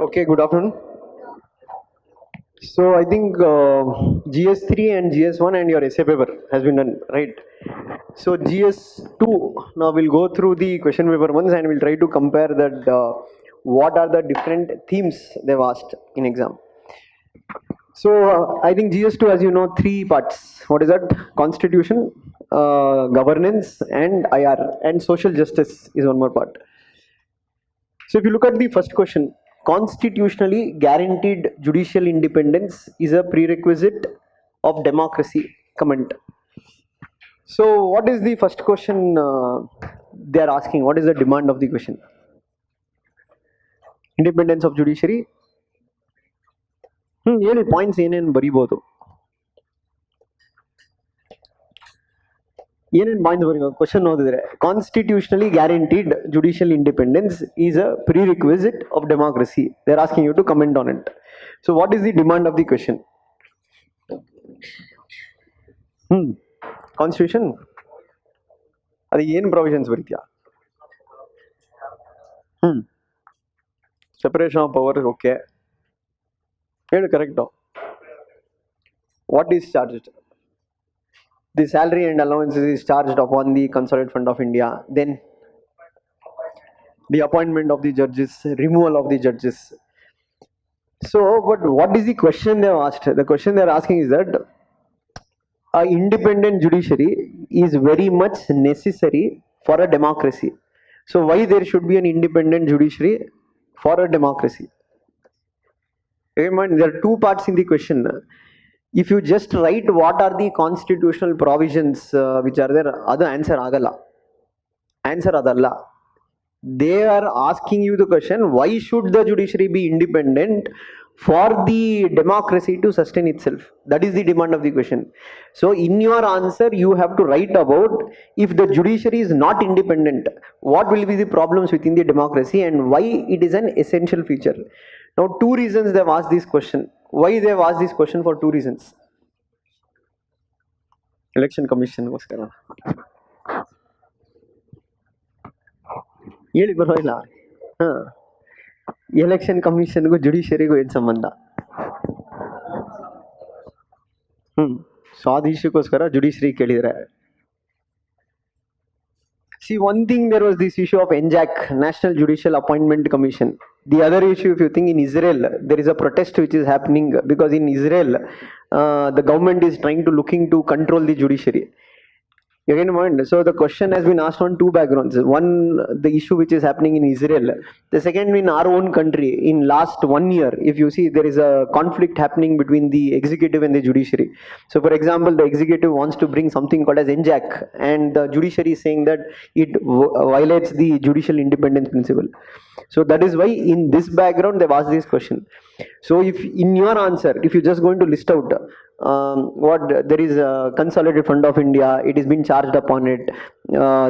Okay, good afternoon. So I think GS3 and GS1 and your essay paper has been done, right? So GS2, now we'll go through the question paper once and we'll try to compare that what are the different themes they've asked in exam. So I think GS2, as you know, three parts. What is that? Constitution, governance, and IR, and social justice is one more part. So if you look at the first question, constitutionally guaranteed judicial independence is a prerequisite of democracy. Comment. So what is the first question they are asking? What is the demand of the question? Independence of judiciary. Really points ಏನೇನು ಬರಿಬೋದು ಏನೇನು points ಬರೀಬೋದು question ಓದಿದ್ರೆ constitutionally guaranteed judicial independence is a prerequisite of democracy they are asking you to comment on it so what is the demand of the question constitution ಅದು ಏನು provisions ಬರೀತೀಯಾ separation of power okay ಹೇಳು correct what is charged the salary and allowances is charged upon the Consolidated Fund of India. Then the appointment of the judges, removal of the judges. So, but what is the question they have asked? The question they are asking is that a independent judiciary is very much necessary for a democracy. So, why there should be an independent judiciary for a democracy? Remember, there are two parts in the question. If you just write what are the constitutional provisions which are there, other answer agala. Answer adalla. They are asking you the question, why should the judiciary be independent for the democracy to sustain itself? That is the demand of the question. So in your answer, you have to write about if the judiciary is not independent, what will be the problems within the democracy and why it is an essential feature. Now, two reasons they have asked this question. Why they have asked this question? For two reasons. Election Commission goskara. ಹೇಳಿ ಬರೋಲ್ಲ election ಕಮಿಷನ್ಗೂ ಜುಡಿಷಿಯರಿಗೂ ಏನು ಸಂಬಂಧ so ಅದು ಇಶ್ಯೂಗೋಸ್ಕರ judiciary ಕೇಳಿದರೆ See, one thing, there was this issue of NJAC, National Judicial Appointment Commission. The other issue, if you think in Israel, there is a protest which is happening because in Israel, the government is trying to looking to control the judiciary. You get my point? So the question has been asked on two backgrounds. One, the issue which is happening in Israel. The second, in our own country, in last 1 year, if you see, there is a conflict happening between the executive and the judiciary. So for example, the executive wants to bring something called as NJAC, and the judiciary is saying that it violates the judicial independence principle. So that is why in this background they've asked this question. So if in your answer, if you're just going to list out what there is a Consolidated Fund of India, it is been charged upon it,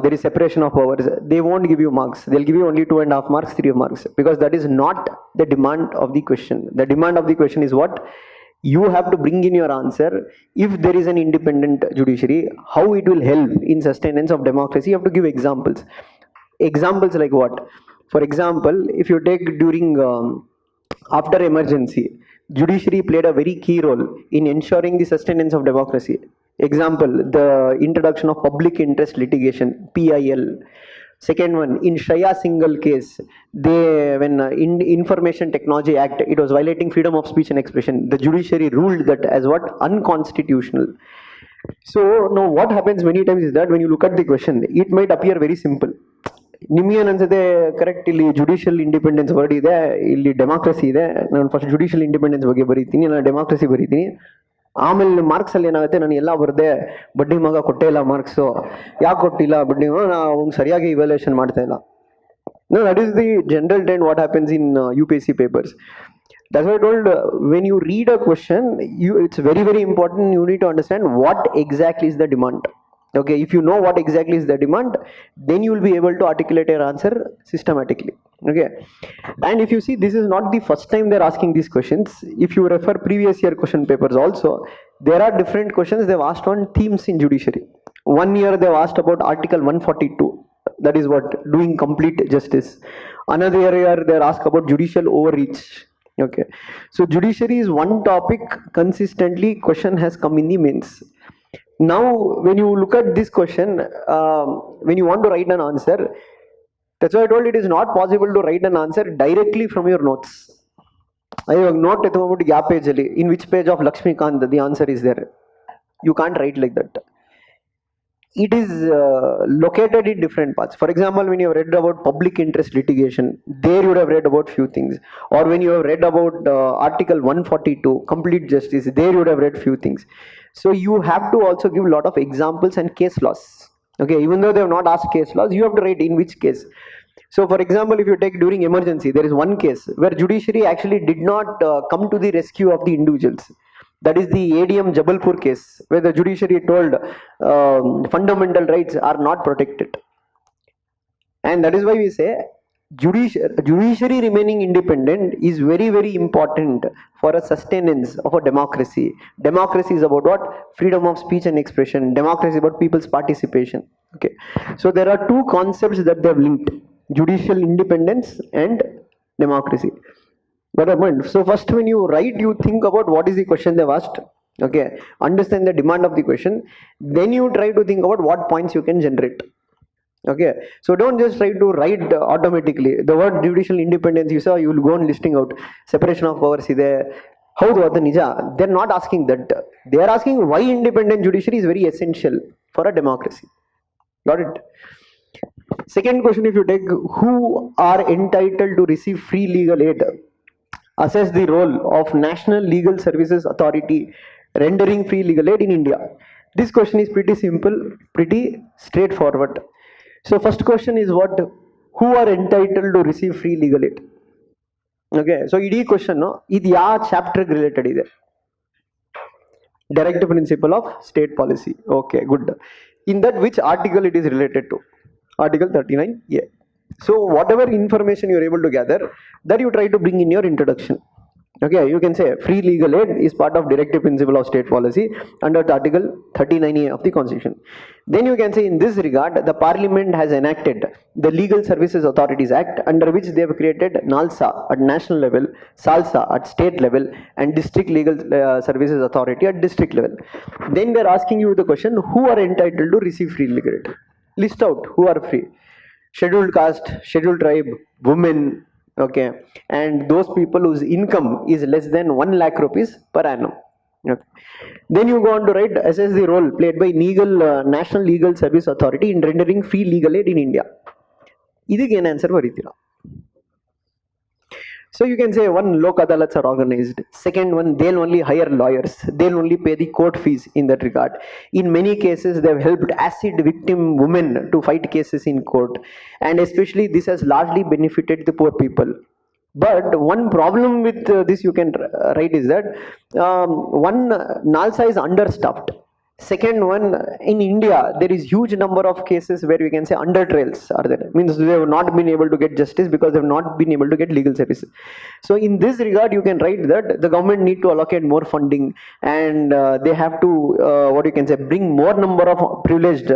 there is separation of powers, they won't give you marks. They'll give you only 2.5 marks, 3 marks, because that is not the demand of the question. The demand of the question is what you have to bring in your answer. If there is an independent judiciary, how it will help in sustenance of democracy. You have to give examples. Examples like what? For example, if you take during after emergency, judiciary played a very key role in ensuring the sustenance of democracy. Example, the introduction of public interest litigation, PIL. Second one, in Shaya single case, when Information Technology Act, it was violating freedom of speech and expression. The judiciary ruled that as what? Unconstitutional. So now what happens many times is that when you look at the question, it might appear very simple. ನಿಮ್ಗೇನು ಅನ್ಸುತ್ತೆ correct ಇಲ್ಲಿ judicial independence word ಇದೆ, ಇಲ್ಲಿ democracy ಇದೆ, ನಾನು first judicial independence ಬಗ್ಗೆ ಬರೀತೀನಿ, ನಾನು ಡೆಮಾಕ್ರಸಿ ಬರೀತೀನಿ, ಆಮೇಲೆ ಮಾರ್ಕ್ಸಲ್ಲಿ ಏನಾಗುತ್ತೆ, ನಾನು ಎಲ್ಲ ಬರದೆ ಬಡ್ಡಿ ಮಗ ಕೊಟ್ಟೇ ಇಲ್ಲ ಮಾರ್ಕ್ಸು, ಯಾಕೆ ಕೊಟ್ಟಿಲ್ಲ ಬಡ್ಡಿ ಮಗ, ನಾವು ಸರಿಯಾಗಿ ಇವ್ಯಾಲ್ಯೂಯೇಷನ್ ಮಾಡ್ತಾ ಇಲ್ಲ. No, that is the general trend what happens in UPSC papers. That's why I told, when you read a question, it's very, very important, you need to understand what exactly is the demand. Okay, if you know what exactly is the demand, then you will be able to articulate your answer systematically. Okay, and if you see, this is not the first time they're asking these questions. If you refer previous year question papers also, there are different questions they've asked on themes in judiciary. 1 year they've asked about Article 142. That is what doing complete justice. Another area they are asked about judicial overreach. Okay, so judiciary is one topic consistently question has come in the mains. Now when you look at this question, when you want to write an answer, that's why I told it is not possible to write an answer directly from your notes. I have note ಎತ್ಕೊಂಡ್ಬಿಟ್ಟು ಯಾವ page ಅಲ್ಲಿ, in which page of Lakshmikant the answer is there. You can't write like that. It is located in different parts. For example, when you have read about public interest litigation, there you would have read about few things. Or when you have read about Article 142, complete justice, there you would have read few things. So you have to also give a lot of examples and case laws. Okay, even though they have not asked case laws, you have to write in which case. So for example, if you take during emergency, there is one case where judiciary actually did not come to the rescue of the individuals. That is the ADM Jabalpur case, where the judiciary told fundamental rights are not protected. And that is why we say judiciary remaining independent is very, very important for a sustenance of a democracy. Democracy is about what? Freedom of speech and expression. Democracy is about people's participation. Okay, so there are two concepts that they have linked: judicial independence and democracy. Got a point? So first when you write, you think about what is the question they've asked. Okay, understand the demand of the question, then you try to think about what points you can generate. Okay, so don't just try to write automatically. The word judicial independence, you saw, you will go on listing out separation of powers ide. Haudu adu nija. They're not asking that. They are asking why independent judiciary is very essential for a democracy. Got it? Second question, if you take, who are entitled to receive free legal aid? Assess the role of National Legal Services Authority rendering free legal aid in India. This question is pretty simple, pretty straightforward. So first question is what? Who are entitled to receive free legal aid? Okay, so idi question no, ಇದು ಯಾವ chapter related ಇದೆ? Direct principle of state policy. Okay, good. In that, which article it is related to? Article 39. Yeah. So whatever information you are able to gather, that you try to bring in your introduction. Okay, you can say free legal aid is part of directive principle of state policy under the Article 39A of the Constitution. Then you can say, in this regard, the Parliament has enacted the Legal Services Authorities Act, under which they have created NALSA at national level, SALSA at state level, and District Legal Services Authority at district level. Then they are asking you the question, who are entitled to receive free legal aid? List out who are free. Scheduled caste, scheduled tribe, women, okay, and those people whose income is less than 1 lakh rupees per annum. Okay. Then you go on to write, assess the role played by National Legal Service Authority in rendering free legal aid in India. ಇದಕ್ಕೆ ಏನು answer ಬರೀತೀರಾ? So you can say, one, lok adalats are organized. Second one, they'll only hire lawyers. They'll only pay the court fees in that regard. In many cases, they've helped acid victim women to fight cases in court. And especially this has largely benefited the poor people. But one problem with this you can write is that one, NALSA is understaffed. Second one, in India, there is huge number of cases where we can say under trials are there. Means they have not been able to get justice because they have not been able to get legal services. So in this regard, you can write that the government need to allocate more funding, and they have to, what you can say, bring more number of privileged,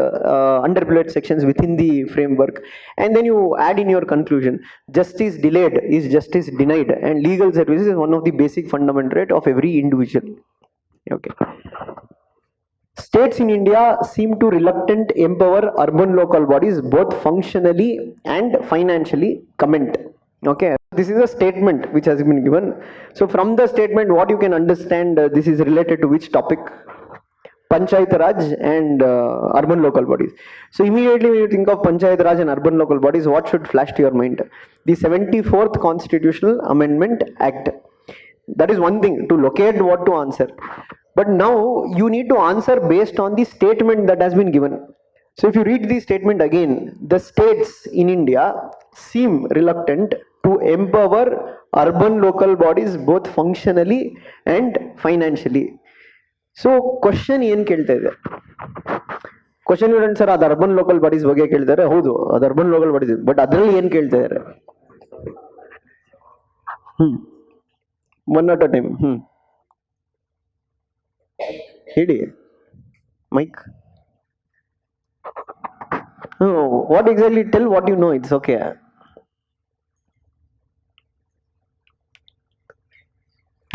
underprivileged sections within the framework. And then you add in your conclusion, justice delayed is justice denied, and legal services is one of the basic fundamental right of every individual. Okay. States in India seem to reluctant empower urban local bodies both functionally and financially. Comment. Okay, this is a statement which has been given. So from the statement, what you can understand, this is related to which topic? Panchayat Raj and urban local bodies. So immediately when you think of Panchayat Raj and urban local bodies, what should flash to your mind? The 74th Constitutional Amendment Act. That is one thing, to locate what to answer. But now you need to answer based on the statement that has been given. So if you read the statement again, the states in India seem reluctant to empower urban local bodies both functionally and financially. So question ಏನು ಕೇಳ್ತಾ ಇದೆ? Question student sir, ಅದು urban local bodies ಬಗ್ಗೆ ಕೇಳ್ತಾರೆ. ಹೌದು, ಅದು urban local bodies, but ಅದರಲ್ಲಿ ಏನು ಕೇಳ್ತಾ ಇದ್ದಾರೆ? One at a time. ಹೇಳಿ mic. Oh, what exactly? Tell what you know. It's okay.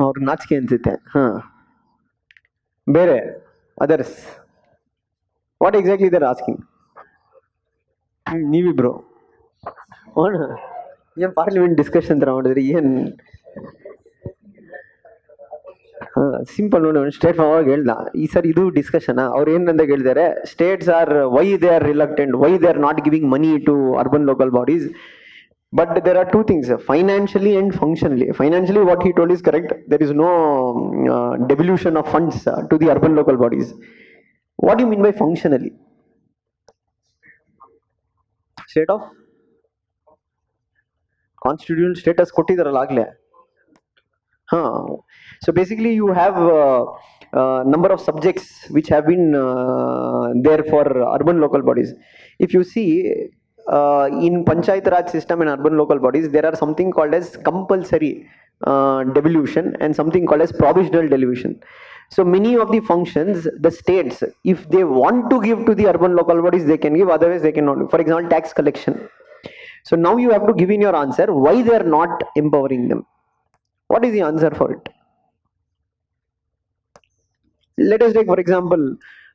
ಅವ್ರು ನಾಚಿಕೆ ಅನ್ಸುತ್ತೆ. ಹಾ, ಬೇರೆ others what exactly they're asking. ನೀವಿಬ್ರು ಏನ್ ಪಾರ್ಲಿಮೆಂಟ್ ಡಿಸ್ಕಷನ್ ತರ ಮಾಡಿದ್ರಿ ಏನ್? ಸಿಂಪಲ್ ನೋಡಿ, ಸ್ಟೇಟ್ ಫಾರ್ವರ್ಡ್ ಹೇಳ್ದ ಈ ಸರ್ ಇದು ಡಿಸ್ಕಷನ್. ಅವ್ರು ಏನಂತ ಹೇಳಿದ್ದಾರೆ, states are why they are reluctant, why they are not giving money to urban local bodies. But there are two things, financially and functionally. Financially, what he told is correct. There is no devolution of funds to the urban local bodies. What do you mean by functionally? State of constitutional status ಕೊಟ್ಟಿದ್ದಾರಲ್ಲ ಆಗ್ಲೇ. So basically you have number of subjects which have been there for urban local bodies. If you see in Panchayat Raj system and urban local bodies, there are something called as compulsory devolution and something called as provisional devolution. So many of the functions, the states, if they want to give to the urban local bodies, they can give, otherwise they cannot. For example, tax collection. So now you have to give in your answer why they are not empowering them. What is the answer for it? Let us take, for example,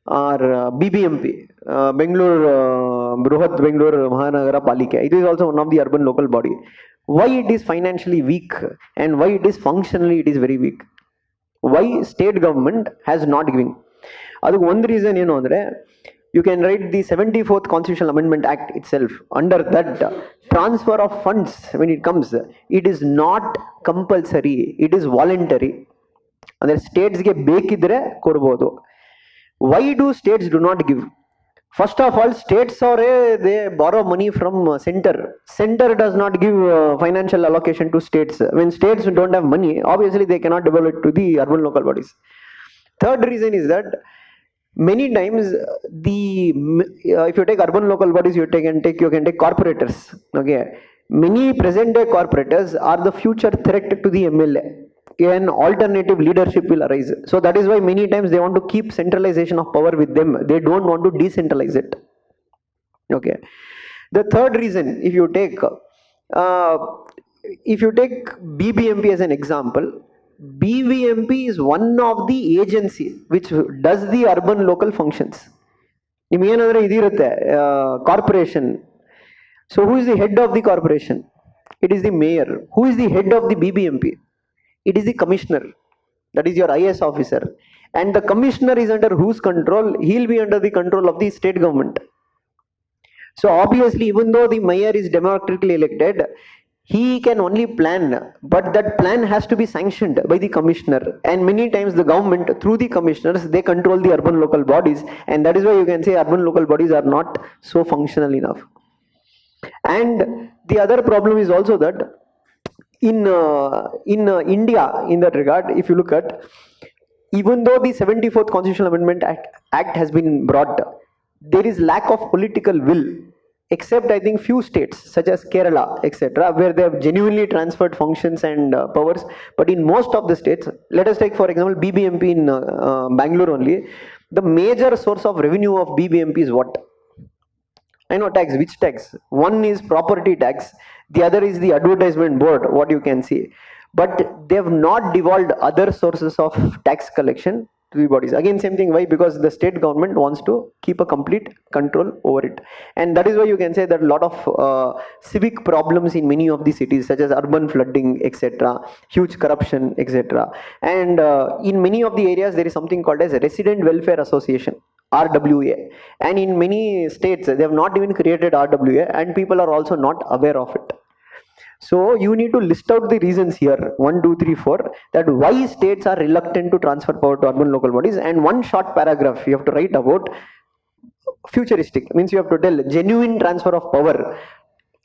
our BBMP, Bangalore, Bruhat Bangalore Mahanagara Palika. It is also one of the urban local body. Why it is financially weak and why it is functionally it is very weak? Why state government has not given? That's one reason, you can write the 74th Constitutional Amendment Act itself. Under that, transfer of funds, when it comes, it is not compulsory, it is voluntary. And the states get ಬೇಕಿದ್ರೆ ಕೊಡಬಹುದು. Why do states do not give? First of all, states are they borrow money from center. Center does not give financial allocation to states. When states don't have money, obviously they cannot develop it to the urban local bodies. Third reason is that many times the if you take urban local bodies, you can take corporators. Okay, many present day corporators are the future threat to the MLA. An alternative leadership will arise. So that is why many times they want to keep centralization of power with them. They don't want to decentralize it. Okay. The third reason, if you take BBMP as an example, BBMP is one of the agency which does the urban local functions. ನಿಮ್ಗೇನಾದ್ರೆ ಇದಿರುತ್ತೆ corporation. So who is the head of the corporation? It is the mayor. Who is the head of the BBMP? It is the commissioner. That is your IS officer. And the commissioner is under whose control? He'll be under the control of the state government. So obviously, even though the mayor is democratically elected, he can only plan, but that plan has to be sanctioned by the commissioner. And many times the government, through the commissioners, they control the urban local bodies. And that is why you can say urban local bodies are not so functional enough. And the other problem is also that in India, in that regard, if you look at, even though the 74th Constitutional Amendment Act has been brought, there is lack of political will, except I think few states such as Kerala, etc., where they have genuinely transferred functions and powers. But in most of the states, let us take for example BBMP in Bangalore only, the major source of revenue of BBMP is what? I know tax. Which tax? One is property tax, the other is the advertisement board, what you can see. But they have not devolved other sources of tax collection to the bodies. Again, same thing. Why? Because the state government wants to keep a complete control over it. And that is why you can say that a lot of civic problems in many of the cities, such as urban flooding, etc., huge corruption, etc. And in many of the areas, there is something called as Resident Welfare Association, RWA. And in many states, they have not even created RWA, and people are also not aware of it. So you need to list out the reasons here, 1, 2, 3, 4, that why states are reluctant to transfer power to urban local bodies. And one short paragraph you have to write about futuristic, means you have to tell genuine transfer of power,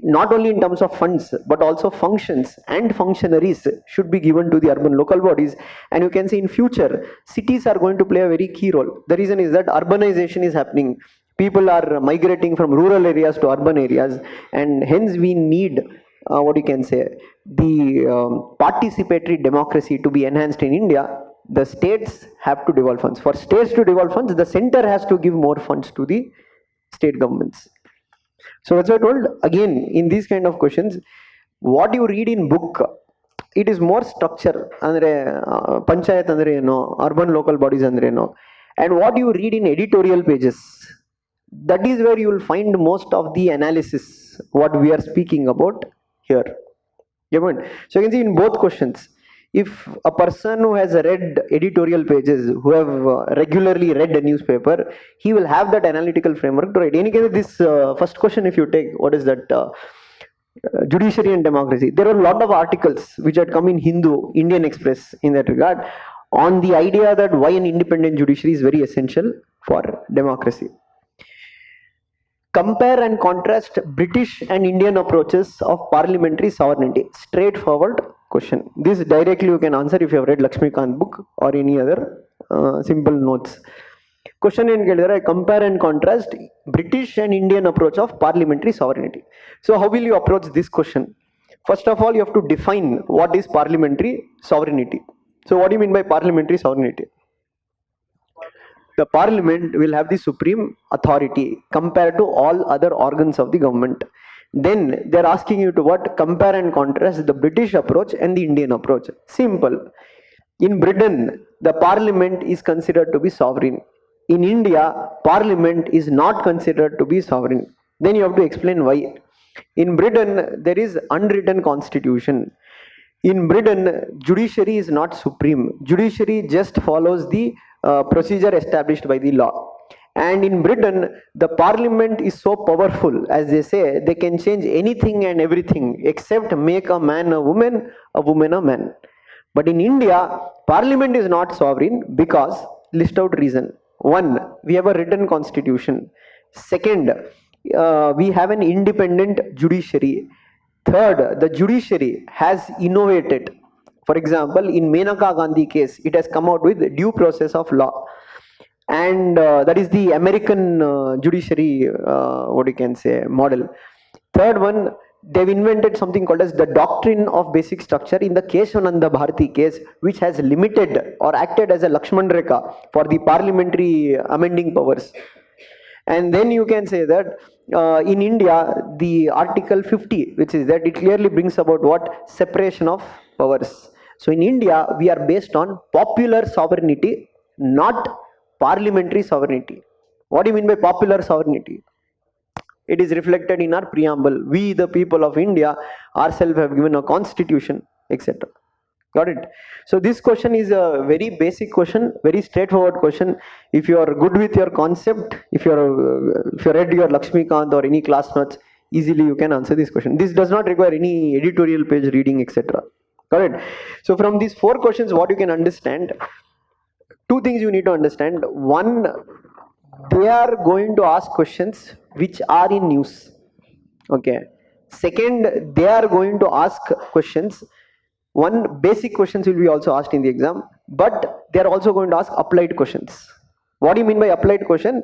not only in terms of funds, but also functions and functionaries should be given to the urban local bodies. And you can see in future, cities are going to play a very key role. The reason is that urbanization is happening. People are migrating from rural areas to urban areas, and hence we need what you can say, the participatory democracy to be enhanced in India. The states have to devolve funds. For states to devolve funds, the center has to give more funds to the state governments. So that's why I told again in these kind of questions, what you read in book, it is more structure andre panchayat andre eno, urban local bodies andre eno, and what you read in editorial pages, that is where you will find most of the analysis what we are speaking about here. Yeah, point. So you can see in both questions, if a person who has read editorial pages, who have regularly read a newspaper, he will have that analytical framework to write. In any case, this first question, if you take, what is that? Judiciary and democracy. There are a lot of articles which had come in Hindu, Indian Express in that regard, on the idea that why an independent judiciary is very essential for democracy. Compare and contrast British and Indian approaches of parliamentary sovereignty. Straightforward question. This directly you can answer if you have read Lakshmikant book or any other simple notes. Question ಏನು ಕೇಳಿದರೆ, compare and contrast British and Indian approach of parliamentary sovereignty. So how will you approach this question? First of all, you have to define what is parliamentary sovereignty. So what do you mean by parliamentary sovereignty? The parliament will have the supreme authority compared to all other organs of the government. Then they're asking you to what? Compare and contrast the British approach and the Indian approach. Simple. In Britain, the parliament is considered to be sovereign. In India, parliament is not considered to be sovereign. Then you have to explain why. In Britain, there is unwritten constitution. In Britain, judiciary is not supreme. Judiciary just follows the procedure established by the law. And in Britain, the parliament is so powerful, as they say, they can change anything and everything except make a man a woman a man. But in India, parliament is not sovereign because, list out reason. One, we have a written constitution. Second, we have an independent judiciary. Third, the judiciary has innovated. For example, in Menaka Gandhi case, it has come out with due process of law. And that is the American judiciary, what you can say, model. Third one, they've invented something called as the doctrine of basic structure in the Keshavananda Bharati case, which has limited or acted as a Lakshman Rekha for the parliamentary amending powers. And then you can say that in India, the Article 50, which is that it clearly brings about what? Separation of powers. So in India, we are based on popular sovereignty, not parliamentary sovereignty. What do you mean by popular sovereignty? It is reflected in our preamble. We, the people of India, ourselves have given a constitution, etc. Got it? So this question is a very basic question, very straightforward question. If you are good with your concept, if you read your Lakshmikant or any class notes, easily you can answer this question. This does not require any editorial page reading, etc. Got it? So from these 4 questions, what you can understand, 2 things you need to understand. One, they are going to ask questions which are in news. Okay. Second, they are going to ask questions. One, basic questions will be also asked in the exam, but they are also going to ask applied questions. What do you mean by applied question?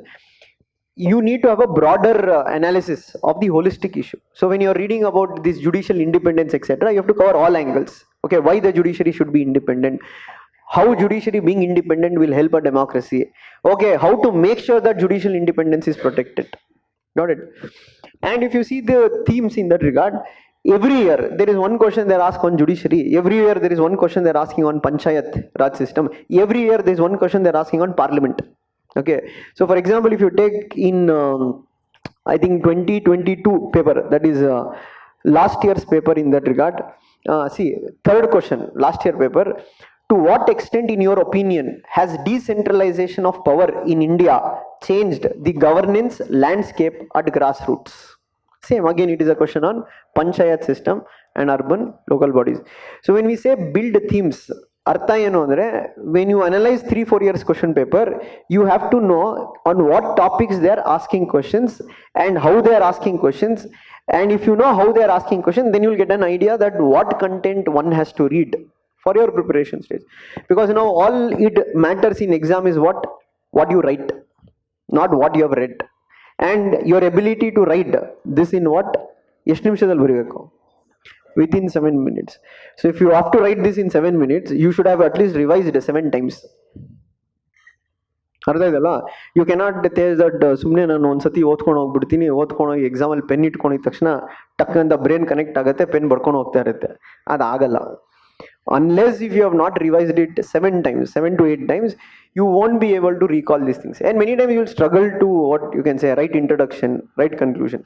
You need to have a broader analysis of the holistic issue. So when you are reading about this judicial independence, etc., you have to cover all angles. Okay, why the judiciary should be independent? How judiciary being independent will help a democracy. Okay, how to make sure that judicial independence is protected. Got it? And if you see the themes in that regard, every year there is one question they're asked on judiciary. Every year there is one question they're asking on Panchayat Raj system. Every year there is one question they're asking on parliament. Okay. So for example, if you take in I think 2022 paper, that is last year's paper in that regard. See, third question, last year paper. To what extent, in your opinion, has decentralization of power in India changed the governance landscape at grassroots? Same, again, it is a question on Panchayat system and urban local bodies. So when we say build themes, artha enu andre, when you analyze 3-4 years question paper, you have to know on what topics they are asking questions and how they are asking questions. And if you know how they are asking questions, then you will get an idea that what content one has to read for your preparation stage. Because all it matters in exam is what you write, not what you have read. And your ability to write this in what? ಎಷ್ಟು ನಿಮಿಷದಲ್ಲಿ ಬರೀಬೇಕು? Within 7 minutes. So if you have to write this in 7 minutes, you should have at least revised 7 times. ಅರ್ಥ ಇದೆಯಲ್ಲ. You cannot Tej that ಸುಮ್ಮನೆ ನಾನು ಒಂದ್ಸತಿ ಓದ್ಕೊಂಡು ಹೋಗ್ಬಿಡ್ತೀನಿ, ಓದ್ಕೊಂಡು ಹೋಗಿ ಎಕ್ಸಾಮಲ್ಲಿ ಪೆನ್ ಇಟ್ಕೊಂಡಿದ ತಕ್ಷಣ ಟಕ್ ಅಂತ ಬ್ರೈನ್ ಕನೆಕ್ಟ್ ಆಗುತ್ತೆ, ಪೆನ್ ಬರ್ಕೊಂಡು ಹೋಗ್ತಾ ಇರುತ್ತೆ. ಅದಾಗಲ್ಲ. Unless if you have not revised it 7 times, 7 to 8 times, you won't be able to recall these things. And many times you will struggle to, what you can say, write introduction, write conclusion.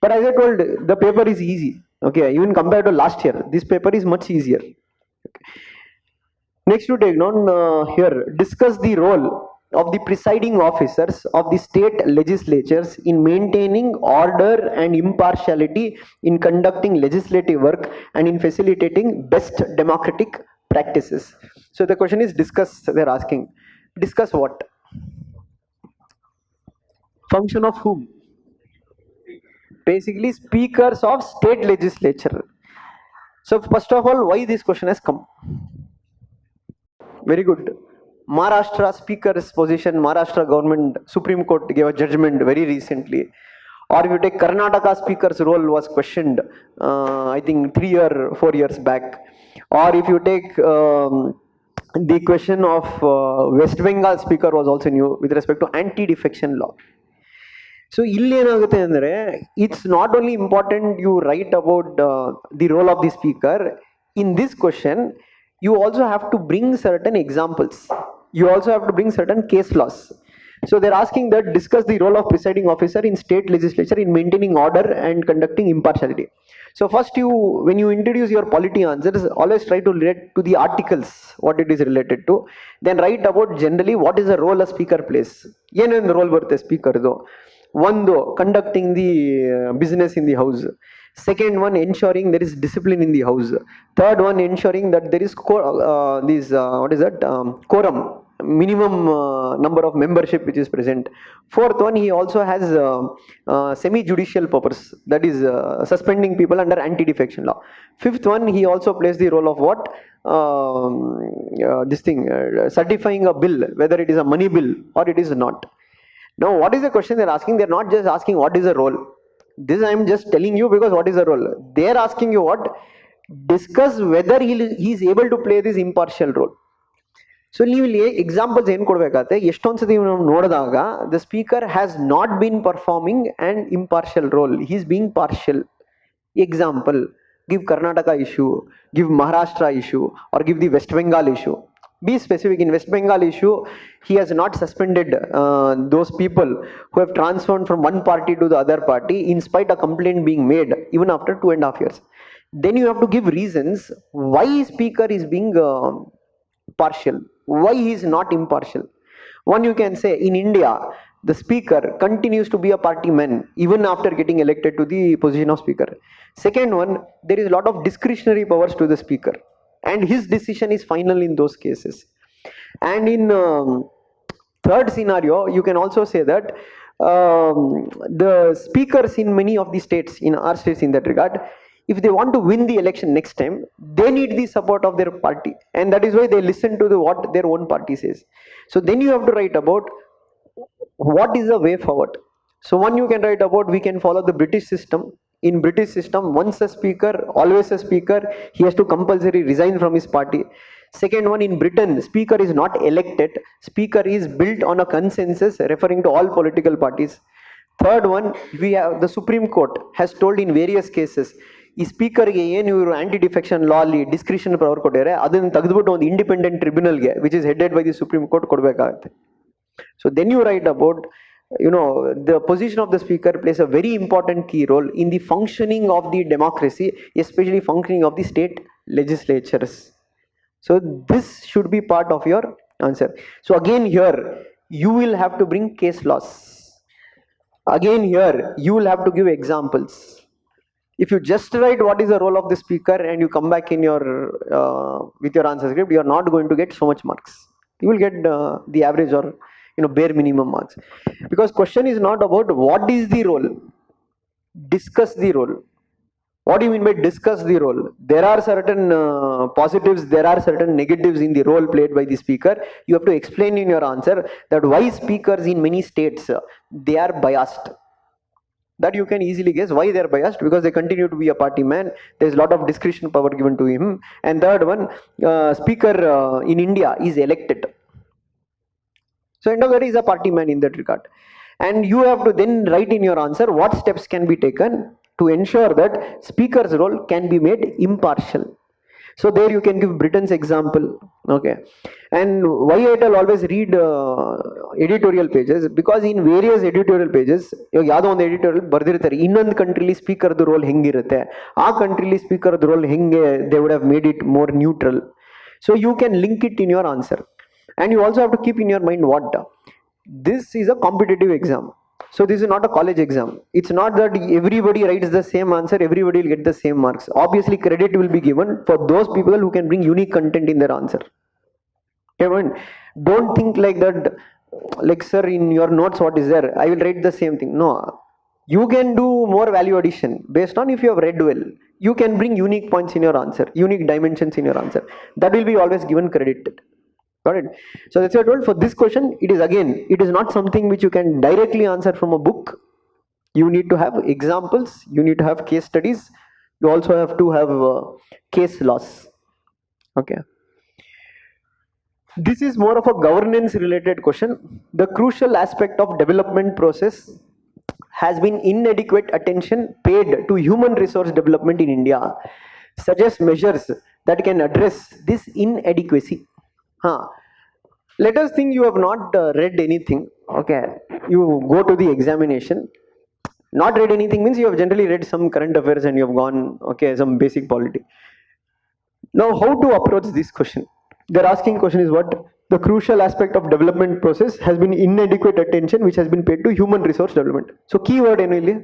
But as I told, the paper is easy. Okay, even compared to last year, this paper is much easier. Okay. Next to take on here, discuss the role of the presiding officers of the state legislatures in maintaining order and impartiality in conducting legislative work and in facilitating best democratic practices. So the question is discuss, they're asking. Discuss what? Function of whom? Basically speakers of state legislature. So first of all, why this question has come? Very good. Maharashtra speaker's position, Maharashtra government, Supreme Court gave a judgment very recently. Or if you take Karnataka speaker's role was questioned, I think 3 or 4 years back. Or if you take the question of West Bengal speaker was also new with respect to anti-defection law. So ಇಲ್ಲಿ ಏನಾಗುತ್ತೆ ಅಂದರೆ, it's not only important you write about the role of the speaker. In this question you also have to bring certain examples. You also have to bring certain case laws. So they're asking that discuss the role of presiding officer in state legislature in maintaining order and conducting impartiality. So first you, when you introduce your polity answers, always try to relate to the articles, what it is related to. Then write about generally what is the role a speaker plays. ಏನೇನು roll ಬರುತ್ತೆ ಸ್ಪೀಕರ್ದು? ಒಂದು, conducting the business in the house. Second one, ensuring there is discipline in the house. Third one, ensuring that there is quorum, minimum number of membership which is present. Fourth one, he also has semi-judicial purpose, that is suspending people under anti-defection law. Fifth one, he also plays the role of what? Certifying a bill, whether it is a money bill or it is not. Now, what is the question they're asking? They're not just asking what is the role. This I am just telling you because what is the role? They're asking you what? Discuss whether he is able to play this impartial role. So ನೀವು ಇಲ್ಲಿ examples ಏನು ಕೊಡಬೇಕಾಗತ್ತೆ? ಎಷ್ಟೊಂದು ಸತಿ ನಾವು ನೋಡಿದಾಗ the speaker has not been performing and impartial role, he is being partial. Example, give Karnataka issue, give Maharashtra issue, or give the West Bengal issue. Be specific. In West Bengal issue, he has not suspended those people who have transferred from one party to the other party in spite of complaint being made even after 2.5 years. Then you have to give reasons why speaker is being partial, why he is not impartial. One, you can say in India, the speaker continues to be a party man even after getting elected to the position of speaker. Second one, there is a lot of discretionary powers to the speaker and his decision is final in those cases. And in third scenario, you can also say that the speakers in many of the states, in our states in that regard, if they want to win the election next time, they need the support of their party, and that is why they listen to what their own party says. So then you have to write about what is the way forward. So one, you can write about, we can follow the British system. In British system, once a speaker, always a speaker, he has to compulsory resign from his party. Second one, in Britain, speaker is not elected, speaker is built on a consensus referring to all political parties. Third one, we have the Supreme Court has told in various cases, ಈ ಸ್ಪೀಕರ್ಗೆ ಏನು ಇವರು aunty defection ಲಾ ಅಲ್ಲಿ discretion power ಕೊಟ್ಟಿದ್ದಾರೆ, ಅದನ್ನು ತೆಗೆದುಬಿಟ್ಟು ಒಂದು independent ಟ್ರಿಬ್ಯುನಲ್ಗೆ which is headed by the supreme court ಕೊಡಬೇಕಾಗುತ್ತೆ. So then you write about, the position of the speaker plays a very important key role in the functioning of the democracy, especially functioning of the state legislatures. So this should be part of your answer. So again here, you will have to bring case laws. Again here, you will have to give examples. If you just write what is the role of the speaker and you come back in your with your answer script, you are not going to get so much marks. You will get the average or bare minimum marks, because question is not about what is the role, discuss the role. What do you mean by discuss the role? There are certain positives, there are certain negatives in the role played by the speaker. You have to explain in your answer that why speakers in many states they are biased. That you can easily guess why they are biased, because they continue to be a party man, there is a lot of discretion power given to him. And third one, speaker in India is elected. So end of the day is a party man in that regard. And you have to then write in your answer what steps can be taken to ensure that speaker's role can be made impartial. So there you can give Britain's example, okay. And why I tell always read editorial pages, because in various editorial pages ಇವಾಗ ಯಾವುದೋ ಒಂದು editorial ಬರ್ದಿರ್ತಾರೆ ಇನ್ನೊಂದು ಕಂಟ್ರಿಲಿ ಸ್ಪೀಕರ್ದು roll ಹೆಂಗಿರುತ್ತೆ, ಆ ಕಂಟ್ರಿಲಿ ಸ್ಪೀಕರ್ದು roll ಹೆಂಗೆ they would have made it more neutral. So you can link it in your answer. And you also have to keep in your mind what this is a competitive exam. So this is not a college exam. It's not that everybody writes the same answer, everybody will get the same marks. Obviously credit will be given for those people who can bring unique content in their answer. Okay, don't think like that, like sir in your notes what is there, I will write the same thing. No, you can do more value addition based on if you have read well. You can bring unique points in your answer, unique dimensions in your answer. That will be always given credit. Got it? So that's what I told. For this question, it is again, it is not something which you can directly answer from a book. You need to have examples, you need to have case studies, you also have to have case laws. Okay. This is more of a governance related question. The crucial aspect of development process has been inadequate attention paid to human resource development in India. Suggest measures that can address this inadequacy. Let us think you have not read anything. Okay, you go to the examination. Not read anything means you have generally read some current affairs and you have gone, okay, some basic polity. Now, how to approach this question? Their asking question is what? The crucial aspect of development process has been inadequate attention which has been paid to human resource development. So keyword annually,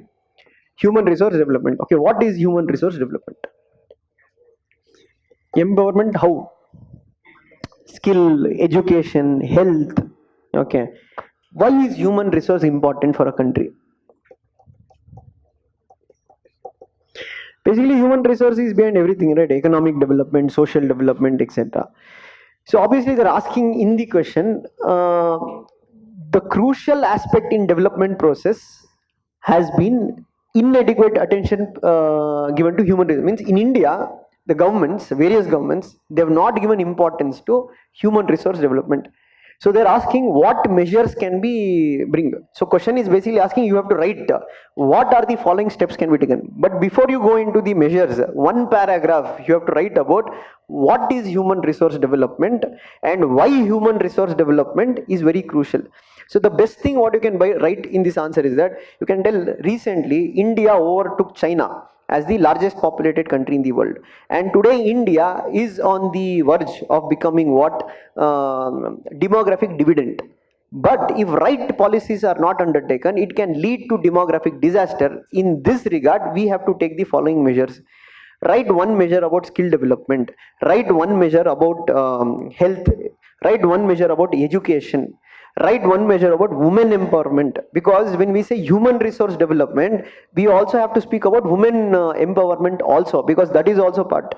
human resource development. Okay, what is human resource development? Empowerment, how? Skill, education, health. Okay, why is human resource important for a country? Basically human resource is behind everything, right? Economic development, social development, etc. So obviously they're asking in the question the crucial aspect in development process has been inadequate attention given to human resource. Means in India, the governments, various governments, they have not given importance to human resource development. So they're asking what measures can be bring. So question is basically asking you have to write what are the following steps can be taken. But before you go into the measures, one paragraph you have to write about what is human resource development and why human resource development is very crucial. So the best thing what you can write in this answer is that you can tell recently India overtook China as the largest populated country in the world, and today India is on the verge of becoming what? Demographic dividend. But if right policies are not undertaken, it can lead to demographic disaster. In this regard, we have to take the following measures. Write one measure about skill development, write one measure about health, write one measure about education, write one measure about women empowerment, because when we say human resource development, we also have to speak about women empowerment also, because that is also part.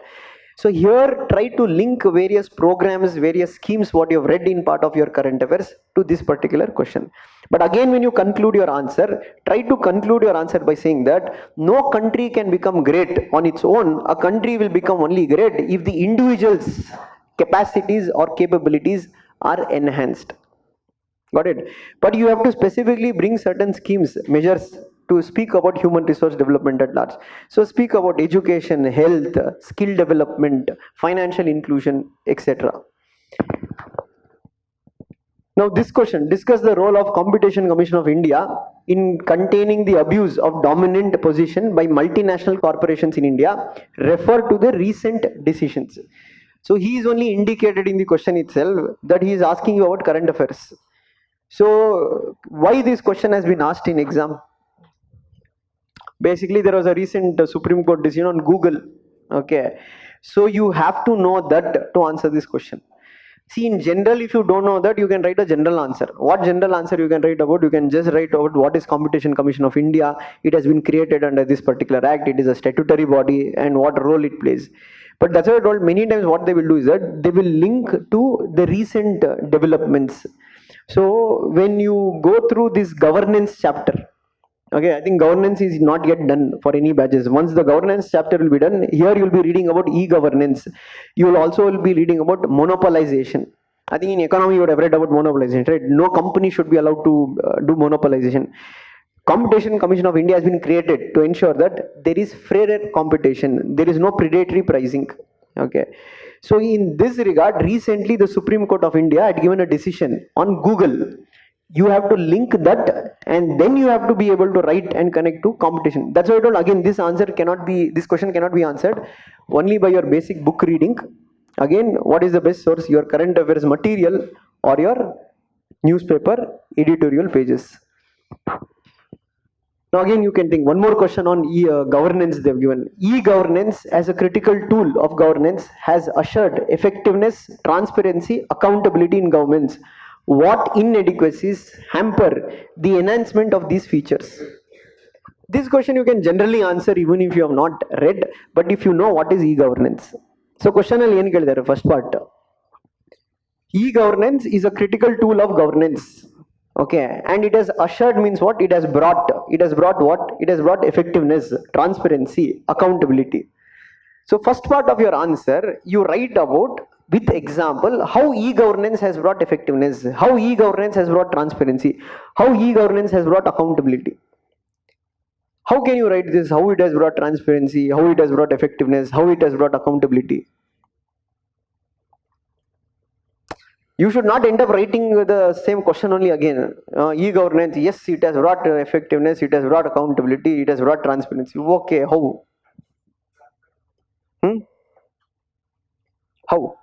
So here try to link various programs, various schemes what you have read in part of your current affairs to this particular question. But again, when you conclude your answer, try to conclude your answer by saying that no country can become great on its own. A country will become only great if the individual's capacities or capabilities are enhanced. Got it? But you have to specifically bring certain schemes, measures to speak about human resource development at large. So speak about education, health, skill development, financial inclusion, etc. Now this question, discuss the role of Competition Commission of India in containing the abuse of dominant position by multinational corporations in India. Refer to the recent decisions. So he is only indicated in the question itself that he is asking you about current affairs. So why this question has been asked in exam? Basically there was a recent Supreme Court decision on Google. Okay, so you have to know that to answer this question. See, in general, if you don't know that, you can write a general answer. What general answer you can write about? You can just write about what is Competition Commission of India. It has been created under this particular act. It is a statutory body and what role it plays. But that's why I told many times what they will do is that they will link to the recent developments. So when you go through this governance chapter, okay, I think governance is not yet done for any badges. Once the governance chapter will be done, here you will be reading about e-governance. You will also be reading about monopolization. I think in economy you would have read about monopolization, right? No company should be allowed to do monopolization. Competition Commission of India has been created to ensure that there is fairer competition. There is no predatory pricing. Okay. So in this regard, recently the Supreme Court of India had given a decision on Google. You have to link that, and then you have to be able to write and connect to competition. That's why I told again, this question cannot be answered only by your basic book reading. Again, what is the best source? Your current affairs material or your newspaper editorial pages. Now again, you can think one more question on governance they've given. E-governance as a critical tool of governance has assured effectiveness, transparency, accountability in governments. What inadequacies hamper the enhancement of these features? This question you can generally answer even if you have not read, but if you know what is e-governance. So question ಅಲ್ಲಿ ಏನು ಕೇಳಿದ್ದಾರೆ first part. E-governance is a critical tool of governance. Okay, and it has assured means what? It has brought what? It has brought effectiveness, transparency, accountability. So first part of your answer, you write about with example how e-governance has brought effectiveness, how e-governance has brought transparency, how e-governance has brought accountability. How can you write this? How it has brought transparency, how it has brought effectiveness, how it has brought accountability? You should not end up writing the same question only again. E-governance, yes, it has brought effectiveness, it has brought accountability, it has brought transparency. Okay, how? How?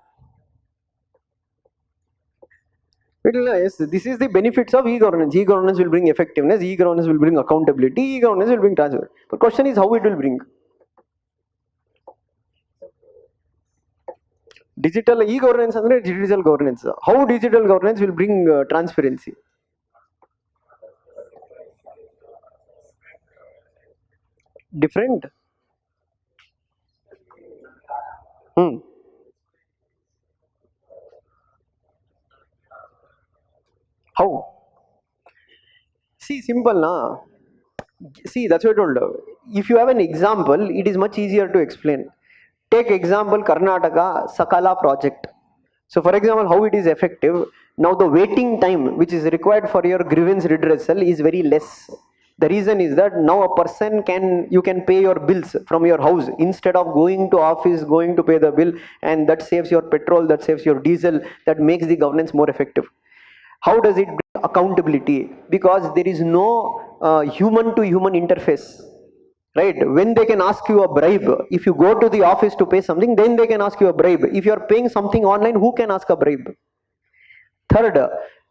Yes, this is the benefits of e-governance. E-governance will bring effectiveness, e-governance will bring accountability, e-governance will bring transparency. The question is how it will bring. Digital e-governance and digital governance. How digital governance will bring transparency? Different. How? See, simple na. See, that's what I told. If you have an example, it is much easier to explain. Take example Karnataka Sakala project. So for example, how it is effective. Now the waiting time which is required for your grievance redressal is very less. The reason is that now a person you can pay your bills from your house instead of going to office, going to pay the bill, and that saves your petrol, that saves your diesel, that makes the governance more effective. How does it bring accountability? Because there is no human to human interface. Right? When they can ask you a bribe, if you go to the office to pay something, then they can ask you a bribe. If you are paying something online, who can ask a bribe? Third,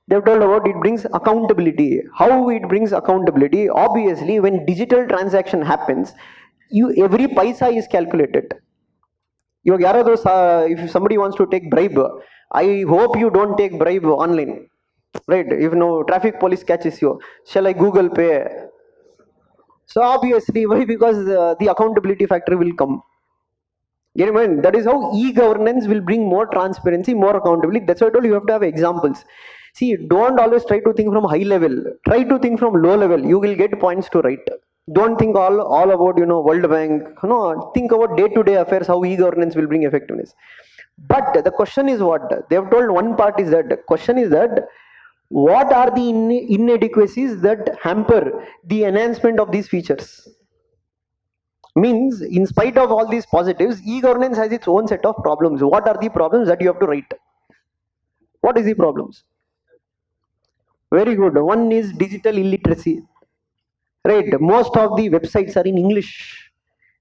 they've told about it brings accountability. How it brings accountability? Obviously, when digital transaction happens, every paisa is calculated. If somebody wants to take bribe, I hope you don't take bribe online. Right? If no traffic police catches you, shall I Google Pay? So obviously, why? Because the accountability factor will come. Get in mind, that is how e-governance will bring more transparency, more accountability. That's why I told you have to have examples. See, don't always try to think from high level. Try to think from low level. You will get points to write. Don't think all about World Bank. No, think about day-to-day affairs. How e-governance will bring effectiveness. But the question is what they have told. One part is that the question is that what are the inadequacies that hamper the enhancement of these features? Means, in spite of all these positives, e-governance has its own set of problems. What are the problems that you have to write? What is the problems? Very good. One is digital illiteracy. Right. Most of the websites are in English.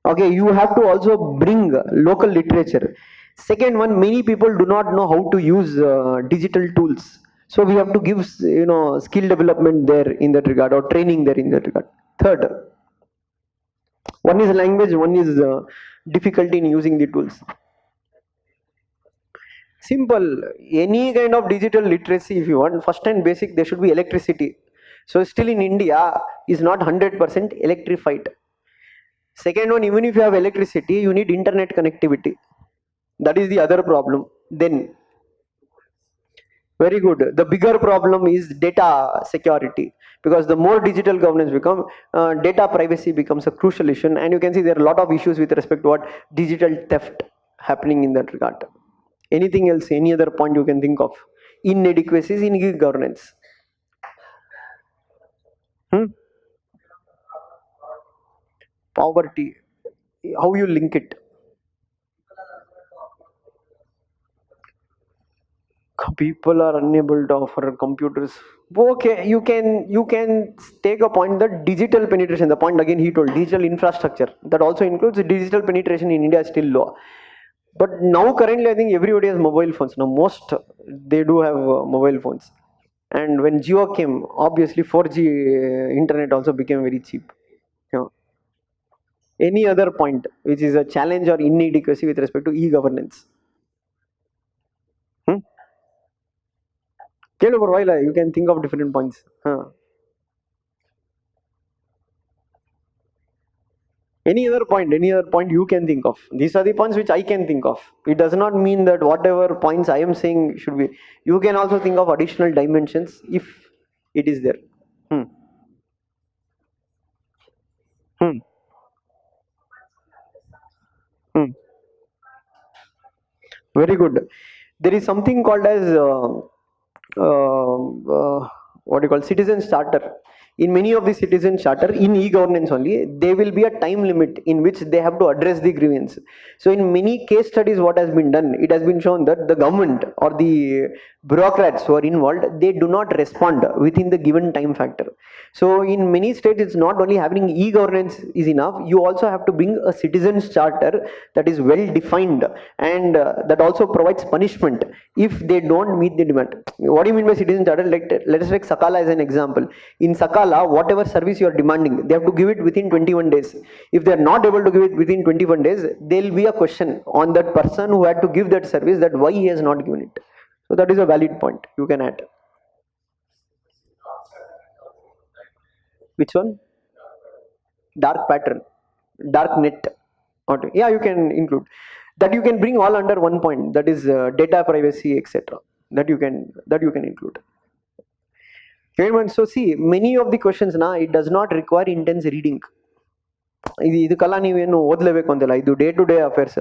Okay, you have to also bring local literature. Second one, many people do not know how to use digital tools. So we have to give skill development there in that regard, or training there in that regard. Third, one is language, one is difficulty in using the tools. Simple. Any kind of digital literacy, if you want, first and basic, there should be electricity. So still in India is not 100% electrified. Second one, even if you have electricity, you need internet connectivity. That is the other problem. Then, very good. The bigger problem is data security, because the more digital governance become, data privacy becomes a crucial issue, and you can see there are a lot of issues with respect to what digital theft happening in that regard. Anything else? Any other point you can think of? inadequacies in e-governance. Hmm? Poverty, how you link it? People are unable to offer computers. Okay, you can take a point that digital penetration, the point again he told, digital infrastructure, that also includes digital penetration in India is still low. But now currently I think everybody has mobile phones now, most they do have mobile phones. And when Jio came, obviously 4G internet also became very cheap. Yeah. Any other point which is a challenge or inadequacy with respect to e-governance? Hmm? Tell over while you can think of different points. Huh. Any other point you can think of? These are the points which I can think of. It does not mean that whatever points I am saying should be. You can also think of additional dimensions if it is there. Hmm. Hmm. Hmm. Very good. There is something called as what do you call citizens charter. In many of the citizens charter in e-governance only, there will be a time limit in which they have to address the grievance. So in many case studies, what has been done, it has been shown that the government or the bureaucrats who are involved, they do not respond within the given time factor. So in many states, it's not only having e-governance is enough, you also have to bring a citizens charter that is well defined, and that also provides punishment if they don't meet the demand. What do you mean by citizen charter? Like, let us take Sakala as an example. In Sakala, whatever service you are demanding, they have to give it within 21 days. If they are not able to give it within 21 days, there will be a question on that person who had to give that service, that why he has not given it. So that is a valid point you can add. Which one? Dark pattern, dark net. Okay. Yeah, you can include that. You can bring all under one point, that is data privacy, etc. That you can include. Okay, so see, many of the questions now, it does not require intense reading. ಇದಕ್ಕೆಲ್ಲ ನೀವೇನು ಓದಲೇಬೇಕು ಅಂತಿಲ್ಲ, ಇದು day to day affairs.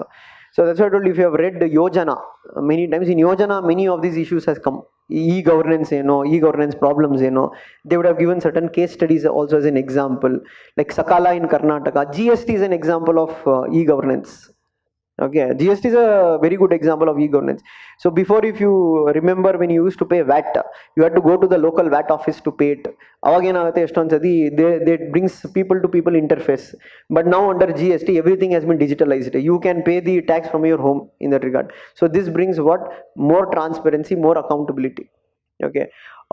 So that's why I told you, if you have read Yojana many times, in Yojana many of these issues has come. E-governance, e-governance problems, they would have given certain case studies also as an example. Like Sakala in Karnataka, GST is an example of e-governance. Okay, GST is a very good example of e-governance. So before, if you remember, when you used to pay VAT, you had to go to the local VAT office to pay it. ಅವಾಗೇನಾಗುತ್ತೆ ಎಷ್ಟೊಂದು ಸತಿ they brings people to people interface. But now under GST, everything has been digitalized. You can pay the tax from your home in that regard. So this brings what? More transparency, more accountability. Okay.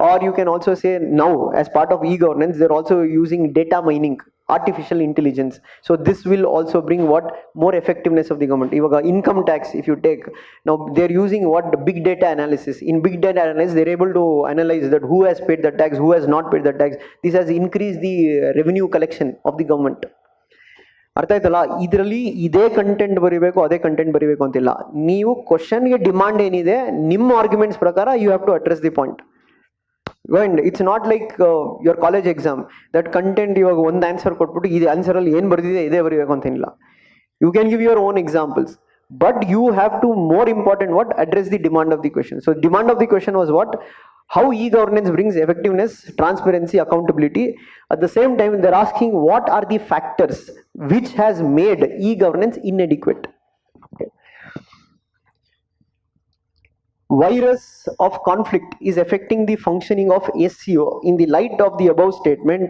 Or you can also say, now as part of e-governance, they're also using data mining, artificial intelligence. So this will also bring what? More effectiveness of the government. Ivaga income tax, if you take, now they're using what? Big data analysis. In big data analysis, they're able to analyze that who has paid the tax, who has not paid the tax. This has increased the revenue collection of the government. ಅರ್ಥ ಆಯ್ತಲ್ಲ? ಇದರಲ್ಲಿ ಇದೇ content ಬರೀಬೇಕು, ಅದೇ content ಬರೀಬೇಕು ಅಂತಿಲ್ಲ. ನೀವು ಕ್ವಶನ್ಗೆ ಡಿಮಾಂಡ್ ಏನಿದೆ, ನಿಮ್ಮ ಆರ್ಗ್ಯುಮೆಂಟ್ಸ್ ಪ್ರಕಾರ you have to address the point. And it's not like your college exam, that content ಇವಾಗ ಒಂದು ಆನ್ಸರ್ ಕೊಟ್ಬಿಟ್ಟು ಈ ಆನ್ಸರ್ ಅಲ್ಲಿ ಏನು ಬರ್ದಿದೆ ಇದೇ ಬರೀಬೇಕು ಅಂತ ಏನಿಲ್ಲ. You can give your own examples, but you have to, more important, what? Address the demand of the question. So demand of the question was what? How e-governance brings effectiveness, transparency, accountability. At the same time, they're asking what are the factors which has made e-governance inadequate. Okay. Virus of conflict is affecting the functioning of SCO. In the light of the above statement,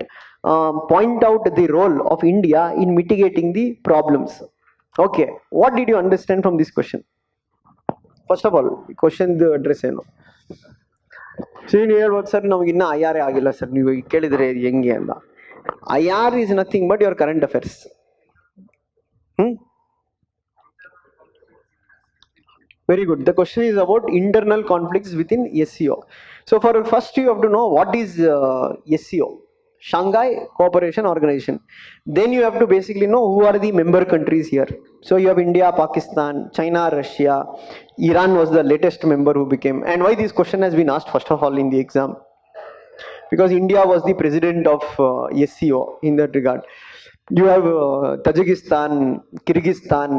point out the role of India in mitigating the problems. Okay, what did you understand from this question? First of all, question the address ಏನು? ನೀನು ಹೇಳ್ಬೋದು sir ನಮಗಿನ್ನ IR ಆಗಿಲ್ಲ sir, ನೀವು ಕೇಳಿದ್ರೆ ಹೆಂಗೆ ಅಂತ. IR is nothing but your current affairs. Very good. The question is about internal conflicts within SCO. So for first, you have to know what is SCO, Shanghai Cooperation Organization. Then you have to basically know who are the member countries here. So you have India, Pakistan, China, Russia. Iran was the latest member who became. And why this question has been asked first of all in the exam? Because India was the president of SCO in that regard. You have Tajikistan, Kyrgyzstan,